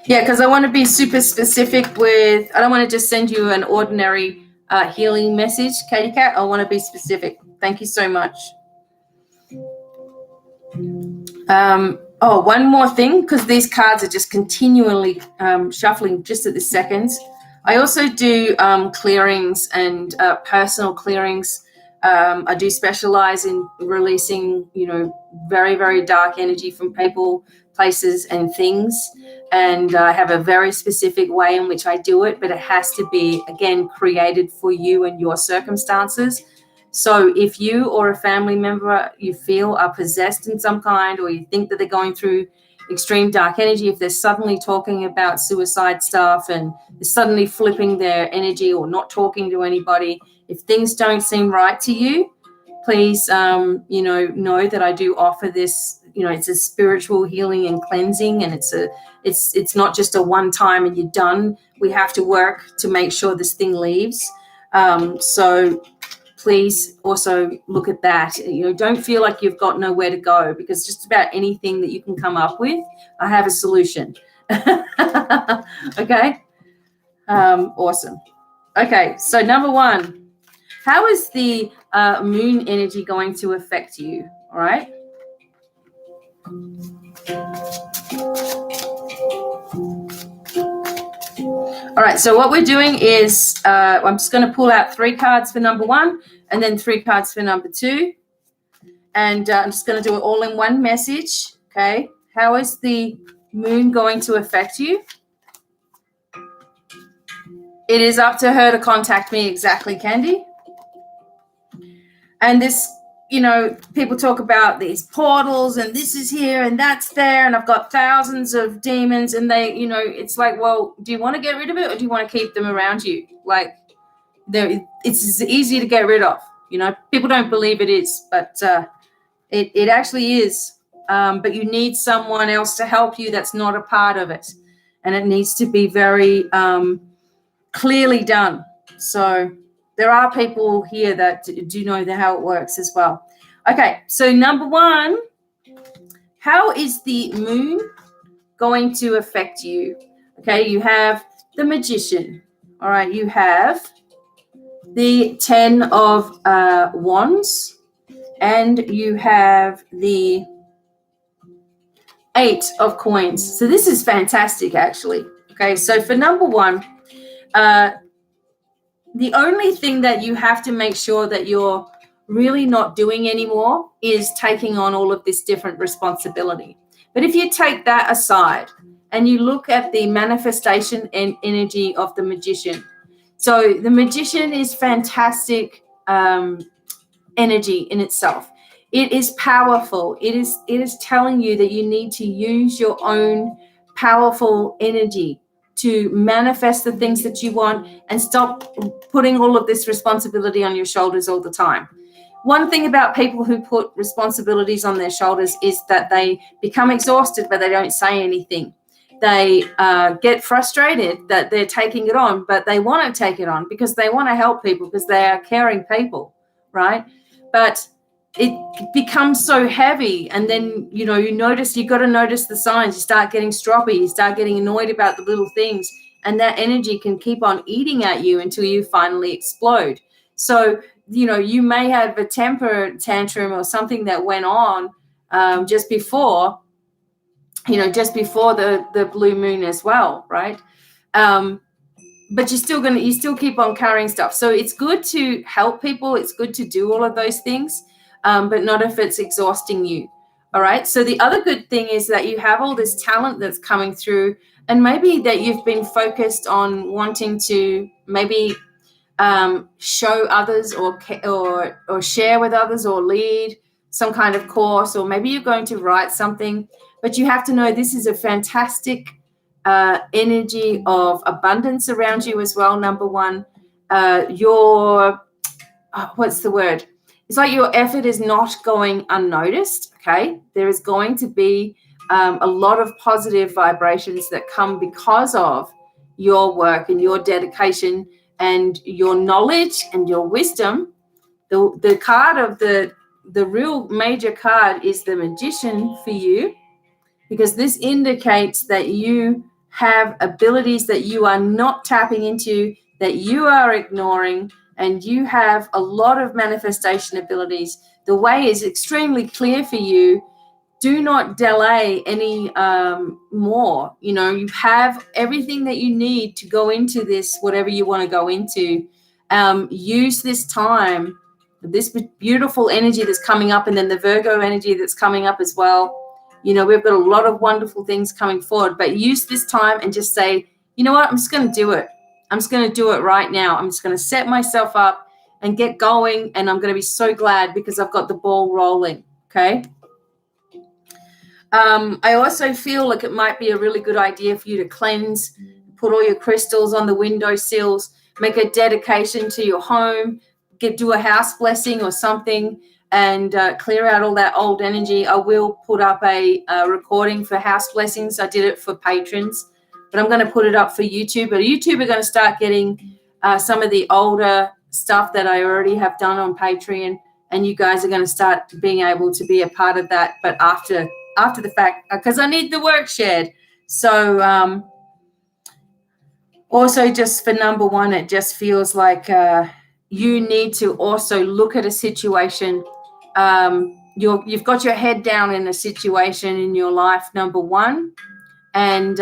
S1: Yeah, because I want to be super specific with, I don't want to just send you an ordinary healing message, Katie Cat. I want to be specific. Thank you so much. One more thing, because these cards are just continually shuffling just at this second. I also do clearings and personal clearings. I do specialize in releasing, very, very dark energy from people, places, and things. And I have a very specific way in which I do it, but it has to be, again, created for you and your circumstances. So if you or a family member you feel are possessed in some kind, or you think that they're going through extreme dark energy, if they're suddenly talking about suicide stuff and they're suddenly flipping their energy or not talking to anybody, if things don't seem right to you, please, know that I do offer this. It's a spiritual healing and cleansing, and it's not just a one time and you're done. We have to work to make sure this thing leaves. So please also look at that. Don't feel like you've got nowhere to go, because just about anything that you can come up with, I have a solution. Okay. Awesome. Okay. So number one, how is the moon energy going to affect you? All right. All right, so what we're doing is I'm just going to pull out 3 cards for number 1 and then 3 cards for number 2. And I'm just going to do it all in one message, okay? How is the moon going to affect you? It is up to her to contact me exactly, Candy. And this, people talk about these portals and this is here and that's there, and I've got thousands of demons, and they, it's like, well, do you want to get rid of it or do you want to keep them around you? Like, it's easy to get rid of. People don't believe it is, but it actually is. But you need someone else to help you that's not a part of it, and it needs to be very clearly done. So there are people here that do know how it works as well. Okay, so number 1, how is the moon going to affect you? Okay, you have the Magician. All right, you have the 10 of Wands, and you have the 8 of Coins. So this is fantastic, actually. Okay, so for number 1, the only thing that you have to make sure that you're really not doing anymore is taking on all of this different responsibility. But if you take that aside and you look at the manifestation and energy of the Magician, so the Magician is fantastic energy in itself. It is powerful. It is telling you that you need to use your own powerful energy to manifest the things that you want and stop putting all of this responsibility on your shoulders all the time. One thing about people who put responsibilities on their shoulders is that they become exhausted, but they don't say anything. They get frustrated that they're taking it on, but they want to take it on because they want to help people, because they are caring people, right? But it becomes so heavy, and then you got to notice the signs. You start getting stroppy, you start getting annoyed about the little things, and that energy can keep on eating at you until you finally explode. So you may have a temper tantrum or something that went on just before the blue moon as well, right? But you still keep on carrying stuff. So it's good to help people. It's good to do all of those things, but not if it's exhausting you. All right. So the other good thing is that you have all this talent that's coming through, and maybe that you've been focused on wanting to maybe show others or share with others or lead some kind of course, or maybe you're going to write something, but you have to know this is a fantastic energy of abundance around you as well. Number 1, what's the word? It's like your effort is not going unnoticed. Okay, there is going to be a lot of positive vibrations that come because of your work and your dedication and your knowledge and your wisdom. The card of the real major card is the Magician for you, because this indicates that you have abilities that you are not tapping into, that you are ignoring, and you have a lot of manifestation abilities. The way is extremely clear for you, do not delay any more. You know, you have everything that you need to go into this, whatever you want to go into. Use this time, this beautiful energy that's coming up, and then the Virgo energy that's coming up as well. You know, we've got a lot of wonderful things coming forward, but use this time and just say, you know what, I'm just going to do it. I'm just going to do it right now. I'm just going to set myself up and get going, and I'm going to be so glad because I've got the ball rolling, okay? I also feel like it might be a really good idea for you to cleanse, put all your crystals on the window sills, make a dedication to your home, do a house blessing or something, and clear out all that old energy. I will put up a recording for house blessings. I did it for patrons, but I'm going to put it up for YouTube. But YouTube are going to start getting some of the older stuff that I already have done on Patreon, and you guys are going to start being able to be a part of that, but after the fact, because I need the work shared. So also just for number one, it just feels like you need to also look at a situation. You've got your head down in a situation in your life, number one, and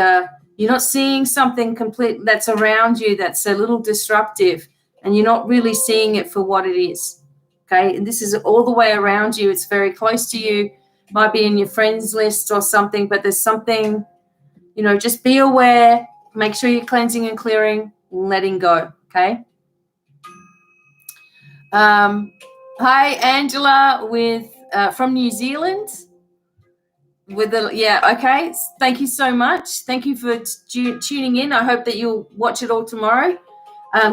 S1: you're not seeing something complete that's around you that's a little disruptive, and you're not really seeing it for what it is. Okay, and this is all the way around you. It's very close to you. Might be in your friends list or something, but there's something, you know, just be aware, make sure you're cleansing and clearing, letting go, okay? Hi, Angela from New Zealand. Okay, thank you so much. Thank you for tuning in. I hope that you'll watch it all tomorrow.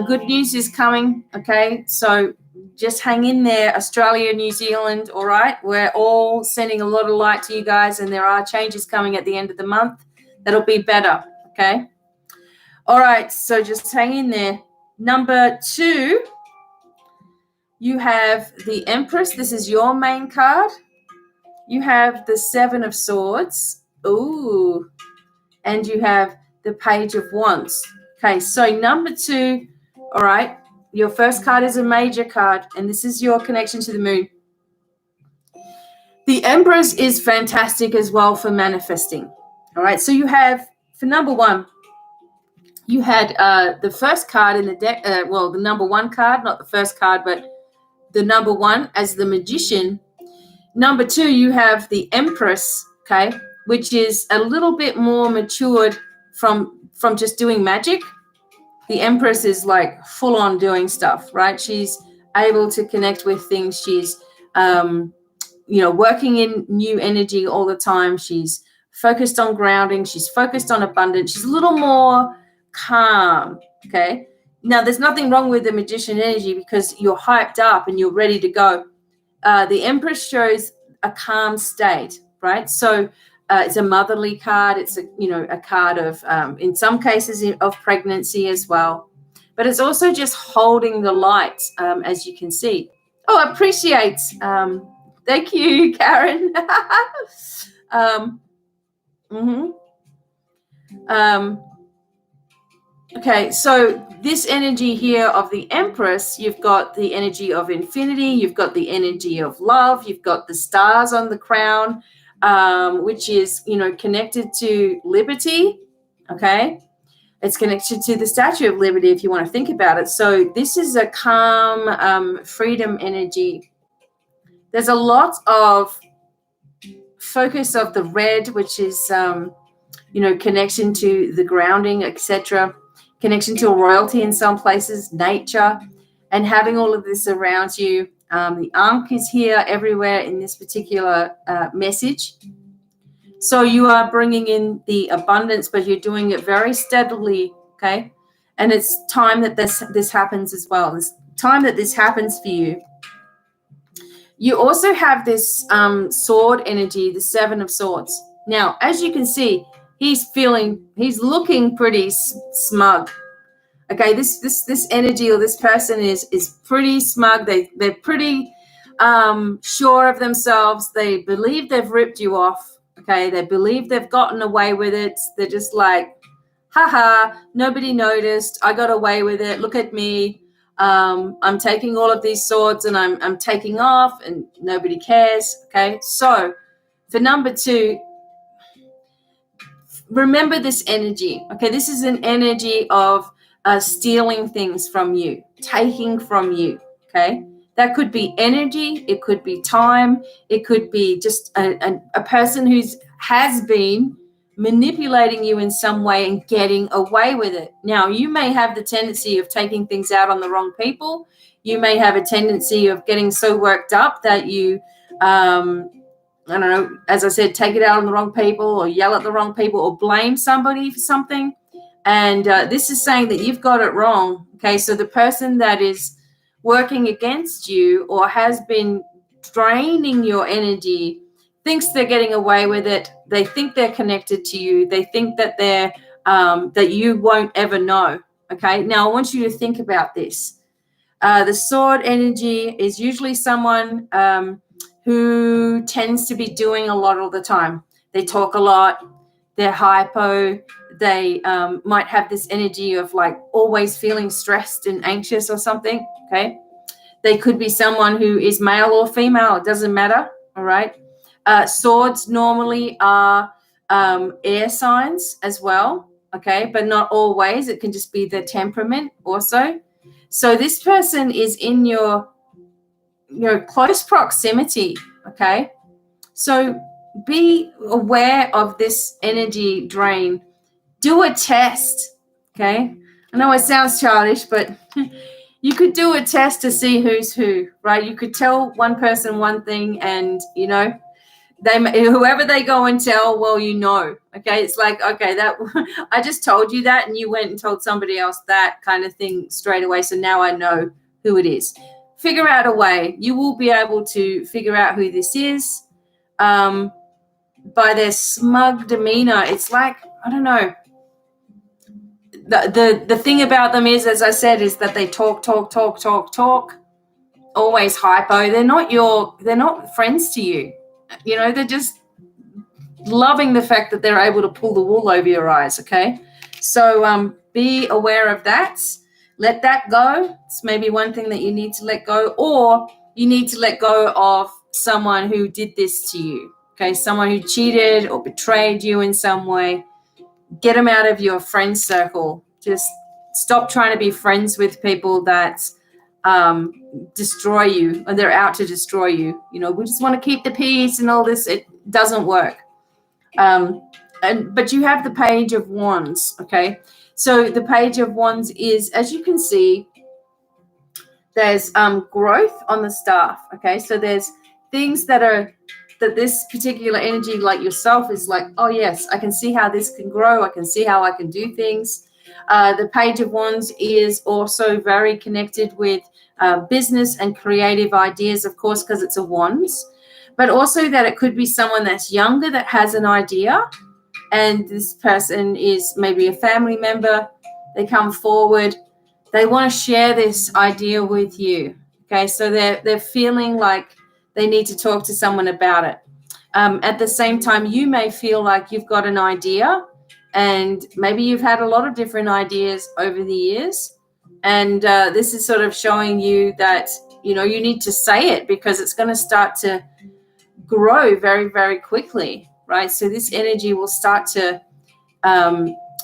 S1: Good news is coming, okay? So just hang in there, Australia, New Zealand, all right? We're all sending a lot of light to you guys, and there are changes coming at the end of the month that'll be better, okay? All right, so just hang in there. Number two, you have the Empress. This is your main card. You have the Seven of Swords. Ooh. And you have the Page of Wands. Okay, so number two, all right, your first card is a major card, and this is your connection to the moon. The Empress is fantastic as well for manifesting. All right, so you have, for number one, you had the first card in the deck, the number one card, not the first card, but the number one as the Magician. Number two, you have the Empress, okay, which is a little bit more matured from just doing magic. The Empress is like full on doing stuff, right? She's able to connect with things. She's, working in new energy all the time. She's focused on grounding. She's focused on abundance. She's a little more calm, okay? Now, there's nothing wrong with the Magician energy because you're hyped up and you're ready to go. The Empress shows a calm state, right? So it's a motherly card. It's a card of, in some cases, of pregnancy as well. But it's also just holding the light, as you can see. Oh, I appreciate. Thank you, Karen. Okay, so this energy here of the Empress, you've got the energy of infinity, you've got the energy of love, you've got the stars on the crown, which is, connected to liberty, okay? It's connected to the Statue of Liberty if you want to think about it. So this is a calm, freedom energy. There's a lot of focus of the red, which is, connection to the grounding, etc., connection to royalty in some places, nature, and having all of this around you. The Ankh is here everywhere in this particular message. So you are bringing in the abundance, but you're doing it very steadily, okay? And it's time that this happens as well. It's time that this happens for you. You also have this sword energy, the Seven of Swords. Now, as you can see, he's looking pretty smug. Okay, this energy or this person is pretty smug. They're pretty sure of themselves. They believe they've ripped you off. Okay, they believe they've gotten away with it. They're just like, haha, nobody noticed. I got away with it. Look at me. I'm taking all of these swords and I'm taking off and nobody cares. Okay, so For number 2, remember this energy. Okay, this is an energy of stealing things from you, taking from you. Okay, that could be energy, it could be time, it could be just a person who's has been manipulating you in some way and getting away with it. Now, you may have the tendency of taking things out on the wrong people. You may have a tendency of getting so worked up that you I don't know, as I said, take it out on the wrong people or yell at the wrong people or blame somebody for something. And this is saying that you've got it wrong. Okay, so the person that is working against you or has been draining your energy thinks they're getting away with it. They think they're connected to you. They think that they're that you won't ever know. Okay, now I want you to think about this. The sword energy is usually someone who tends to be doing a lot all the time. They talk a lot. They're hypo. They might have this energy of like always feeling stressed and anxious or something. Okay. They could be someone who is male or female. It doesn't matter. All right. Swords normally are air signs as well. Okay. But not always. It can just be the temperament also. So this person is in your close proximity. Okay. So be aware of this energy drain. Do a test. Okay. I know it sounds childish, but you could do a test to see who's who, right? You could tell one person one thing and, whoever they go and tell, well, okay, it's like, okay, that I just told you that and you went and told somebody else that kind of thing straight away. So now I know who it is. Figure out a way. You will be able to figure out who this is by their smug demeanor. It's like, I don't know. The thing about them is, as I said, is that they talk, always hypo. They're not friends to you. They're just loving the fact that they're able to pull the wool over your eyes. Okay. So be aware of that. Let that go. It's maybe one thing that you need to let go, or you need to let go of someone who did this to you. Okay. Someone who cheated or betrayed you in some way. Get them out of your friend circle. Just stop trying to be friends with people that destroy you, or they're out to destroy you. We just want to keep the peace and all this. It doesn't work. But you have the Page of Wands. Okay. So the Page of Wands is, as you can see, there's growth on the staff. Okay. So there's things that this particular energy, like yourself, is like, oh yes, I can see how this can grow. I can see how I can do things. The Page of Wands is also very connected with business and creative ideas, of course, because it's a wands, but also that it could be someone that's younger that has an idea, and this person is maybe a family member. They come forward. They want to share this idea with you. Okay, so they're feeling like they need to talk to someone about it. At the same time, you may feel like you've got an idea, and maybe you've had a lot of different ideas over the years. And this is sort of showing you that, you need to say it, because it's going to start to grow very, very quickly, right? So this energy will start to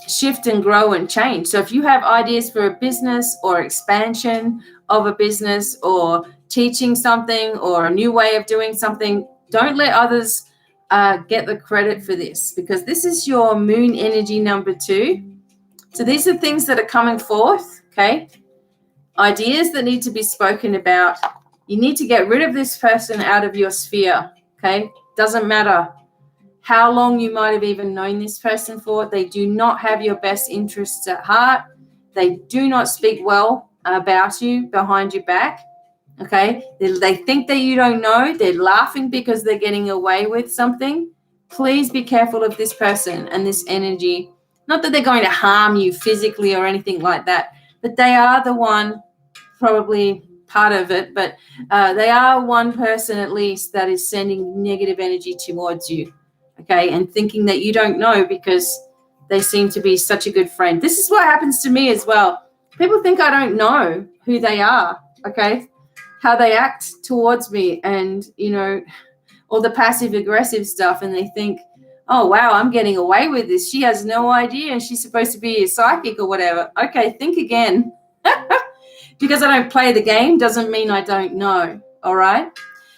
S1: shift and grow and change. So if you have ideas for a business or expansion of a business or teaching something or a new way of doing something, don't let others get the credit for this, because this is your moon energy number 2. So these are things that are coming forth, okay? Ideas that need to be spoken about. You need to get rid of this person out of your sphere, okay? Doesn't matter how long you might have even known this person for. They do not have your best interests at heart. They do not speak well about you behind your back. Okay, they think that you don't know. They're laughing because they're getting away with something. Please be careful of this person and this energy. Not that they're going to harm you physically or anything like that, but they are the one, probably part of it, but they are one person at least that is sending negative energy towards you. Okay, and thinking that you don't know because they seem to be such a good friend. This is what happens to me as well. People think I don't know who they are, okay? How they act towards me, and or the passive aggressive stuff, and they think, oh, wow, I'm getting away with this. She has no idea and she's supposed to be a psychic or whatever. Okay, think again. Because I don't play the game doesn't mean I don't know, all right?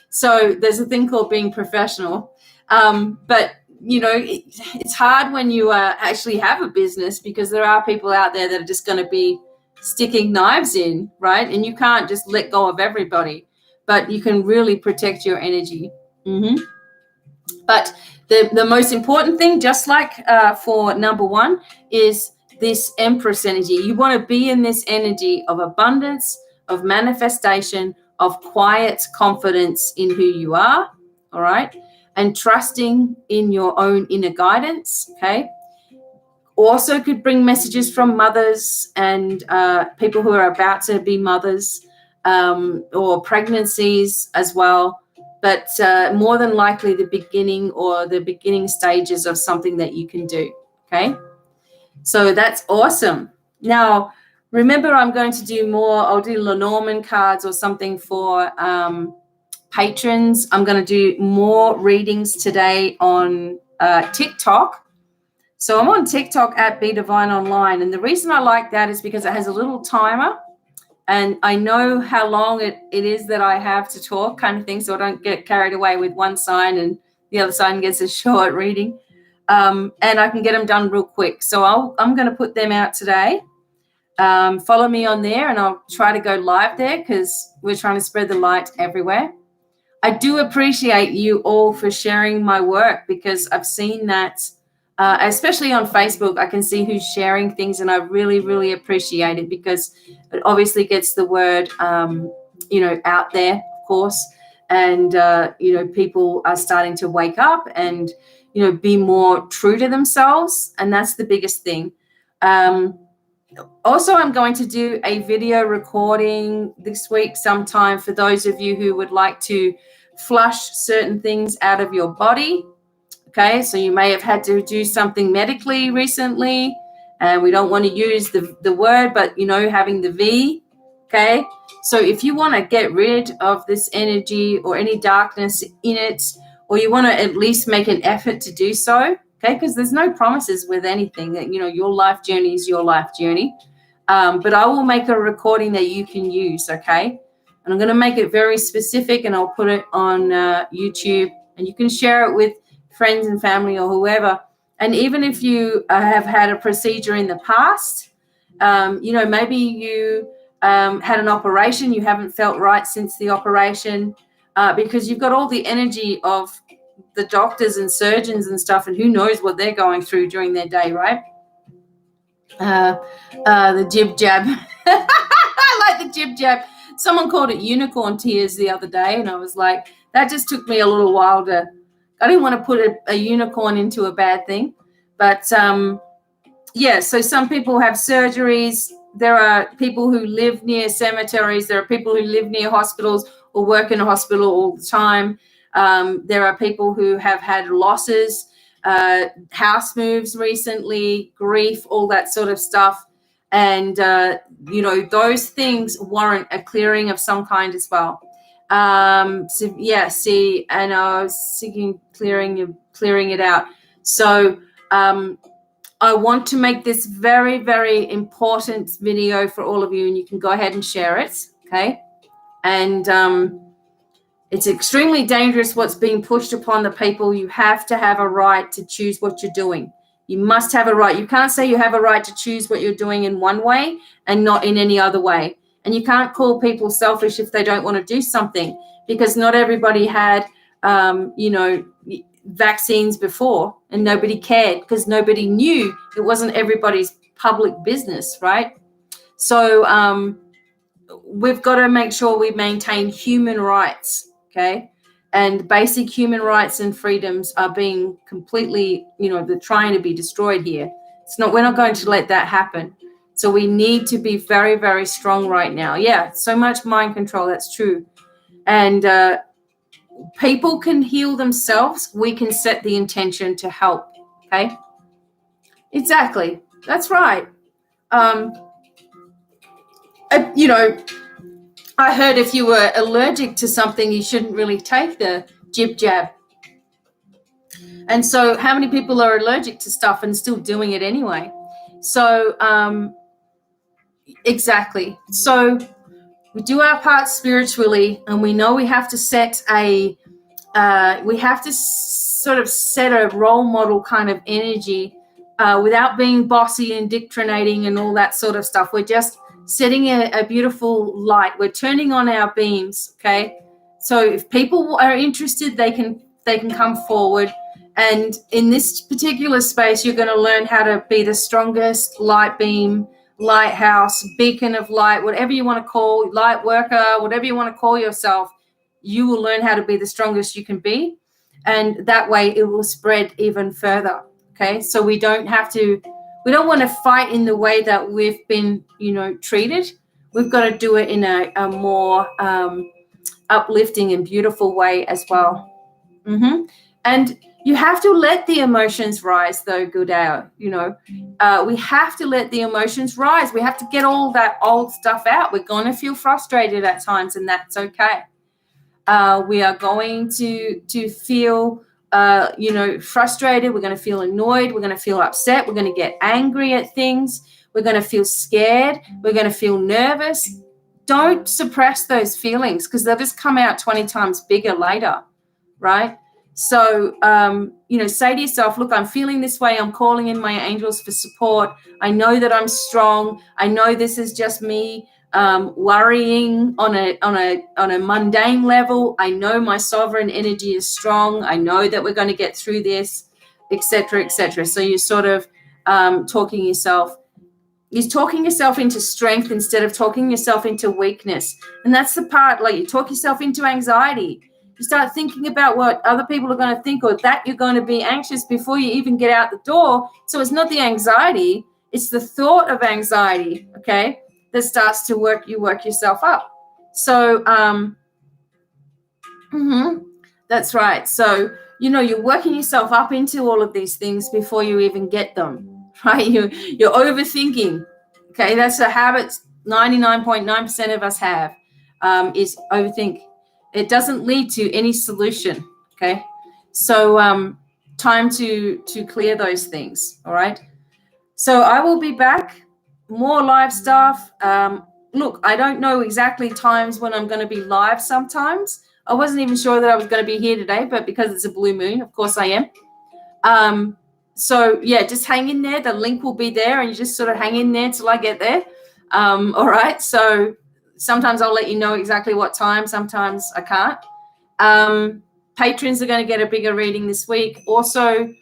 S1: So there's a thing called being professional. But, you know, it's hard when you actually have a business, because there are people out there that are just going to be sticking knives in, right? And you can't just let go of everybody, but you can really protect your energy. But the most important thing, just like for number one, is this Empress energy. You want to be in this energy of abundance, of manifestation, of quiet confidence in who you are, all right? And trusting in your own inner guidance, okay? Also could bring messages from mothers and people who are about to be mothers, or pregnancies as well. But more than likely the beginning stages of something that you can do, okay? So that's awesome. Now, remember, I'm going to do more. I'll do Lenormand cards or something for patrons. I'm going to do more readings today on TikTok. So I'm on TikTok at BDevine Online. And the reason I like that is because it has a little timer. And I know how long it is that I have to talk, kind of thing, so I don't get carried away with one sign and the other sign gets a short reading. And I can get them done real quick. So I'm going to put them out today. Follow me on there, and I'll try to go live there because we're trying to spread the light everywhere. I do appreciate you all for sharing my work, because I've seen that, especially on Facebook, I can see who's sharing things, and I really, really appreciate it, because it obviously gets the word, out there, of course, and, people are starting to wake up and, be more true to themselves, and that's the biggest thing. Also, I'm going to do a video recording this week sometime for those of you who would like to flush certain things out of your body. Okay, so you may have had to do something medically recently, and we don't want to use the word, but, having the V, okay? So if you want to get rid of this energy or any darkness in it, or you want to at least make an effort to do so, okay, because there's no promises with anything, that, your life journey is your life journey. But I will make a recording that you can use, okay? And I'm going to make it very specific, and I'll put it on YouTube, and you can share it with friends and family or whoever. And even if you have had a procedure in the past, maybe you had an operation, you haven't felt right since the operation, because you've got all the energy of the doctors and surgeons and stuff, and who knows what they're going through during their day, right? The jib jab. I like the jib jab. Someone called it unicorn tears the other day, and I was like, that just took me a little while to, I didn't want to put a unicorn into a bad thing. But so some people have surgeries. There are people who live near cemeteries. There are people who live near hospitals or work in a hospital all the time. There are people who have had losses, house moves recently, grief, all that sort of stuff. And, those things warrant a clearing of some kind as well. And I was seeking clearing it out. So I want to make this very, very important video for all of you, and you can go ahead and share it, okay? And it's extremely dangerous what's being pushed upon the people. You have to have a right to choose what you're doing. You must have a right. You can't say you have a right to choose what you're doing in one way and not in any other way. And you can't call people selfish if they don't want to do something, because not everybody had, vaccines before, and nobody cared because nobody knew. It wasn't everybody's public business, right? So we've got to make sure we maintain human rights, okay? And basic human rights and freedoms are being completely, they're trying to be destroyed here. We're not going to let that happen. So we need to be very, very strong right now. Yeah, so much mind control, that's true. And people can heal themselves. We can set the intention to help, okay? Exactly, that's right. I heard if you were allergic to something, you shouldn't really take the jib jab. And so how many people are allergic to stuff and still doing it anyway? So exactly. So we do our part spiritually, and we know we have to set a sort of set a role model kind of energy without being bossy and dictating and all that sort of stuff. We're just setting a beautiful light. We're turning on our beams, okay? So if people are interested, they can come forward. And in this particular space, you're going to learn how to be the strongest light beam, lighthouse, beacon of light, whatever you want to call, light worker, whatever you want to call yourself. You will learn how to be the strongest you can be. And that way it will spread even further. Okay. So we don't want to fight in the way that we've been, treated. We've got to do it in a more uplifting and beautiful way as well. And you have to let the emotions rise, though, Goodale. We have to let the emotions rise. We have to get all that old stuff out. We're going to feel frustrated at times, and that's okay. We are going to feel, frustrated. We're going to feel annoyed. We're going to feel upset. We're going to get angry at things. We're going to feel scared. We're going to feel nervous. Don't suppress those feelings, because they'll just come out 20 times bigger later, right? So, say to yourself, look, I'm feeling this way. I'm calling in my angels for support. I know that I'm strong. I know this is just me worrying on a mundane level. I know my sovereign energy is strong. I know that we're going to get through this, etc., etc. So you're sort of talking yourself into strength instead of talking yourself into weakness. And that's the part, like, you talk yourself into anxiety. You start thinking about what other people are going to think, or that you're going to be anxious before you even get out the door. So it's not the anxiety, it's the thought of anxiety, okay, that starts to work yourself up. So that's right. So you're working yourself up into all of these things before you even get them, right? You're overthinking. Okay, that's a habit 99.9% of us have, is overthink. It doesn't lead to any solution. Okay, so time to clear those things. All right. So I will be back, more live stuff. Look, I don't know exactly times when I'm going to be live sometimes. I wasn't even sure that I was going to be here today, but because it's a blue moon, of course I am. So yeah, just hang in there. The link will be there, and you just sort of hang in there till I get there. All right. So sometimes I'll let you know exactly what time. Sometimes I can't. Patrons are going to get a bigger reading this week. Also,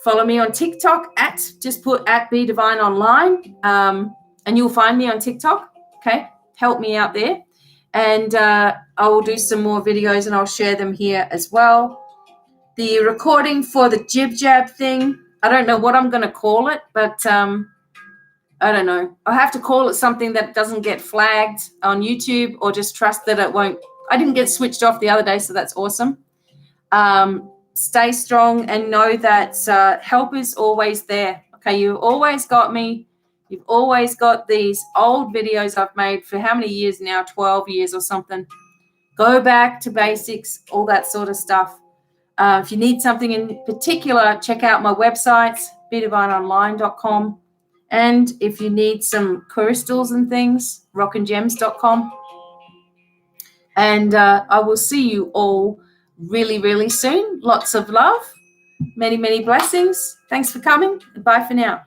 S1: follow me on TikTok just put @BDevine online, and you'll find me on TikTok. Okay, help me out there, and I will do some more videos, and I'll share them here as well. The recording for the jib jab thing, I don't know what I'm going to call it, but I don't know. I have to call it something that doesn't get flagged on YouTube, or just trust that it won't. I didn't get switched off the other day, so that's awesome. Stay strong and know that help is always there. Okay, you always got me. You've always got these old videos I've made for how many years now? 12 years or something. Go back to basics, all that sort of stuff. If you need something in particular, check out my websites, BDevineOnline.com. And if you need some crystals and things, rockandgems.com. And I will see you all really, really soon. Lots of love. Many, many blessings. Thanks for coming. Bye for now.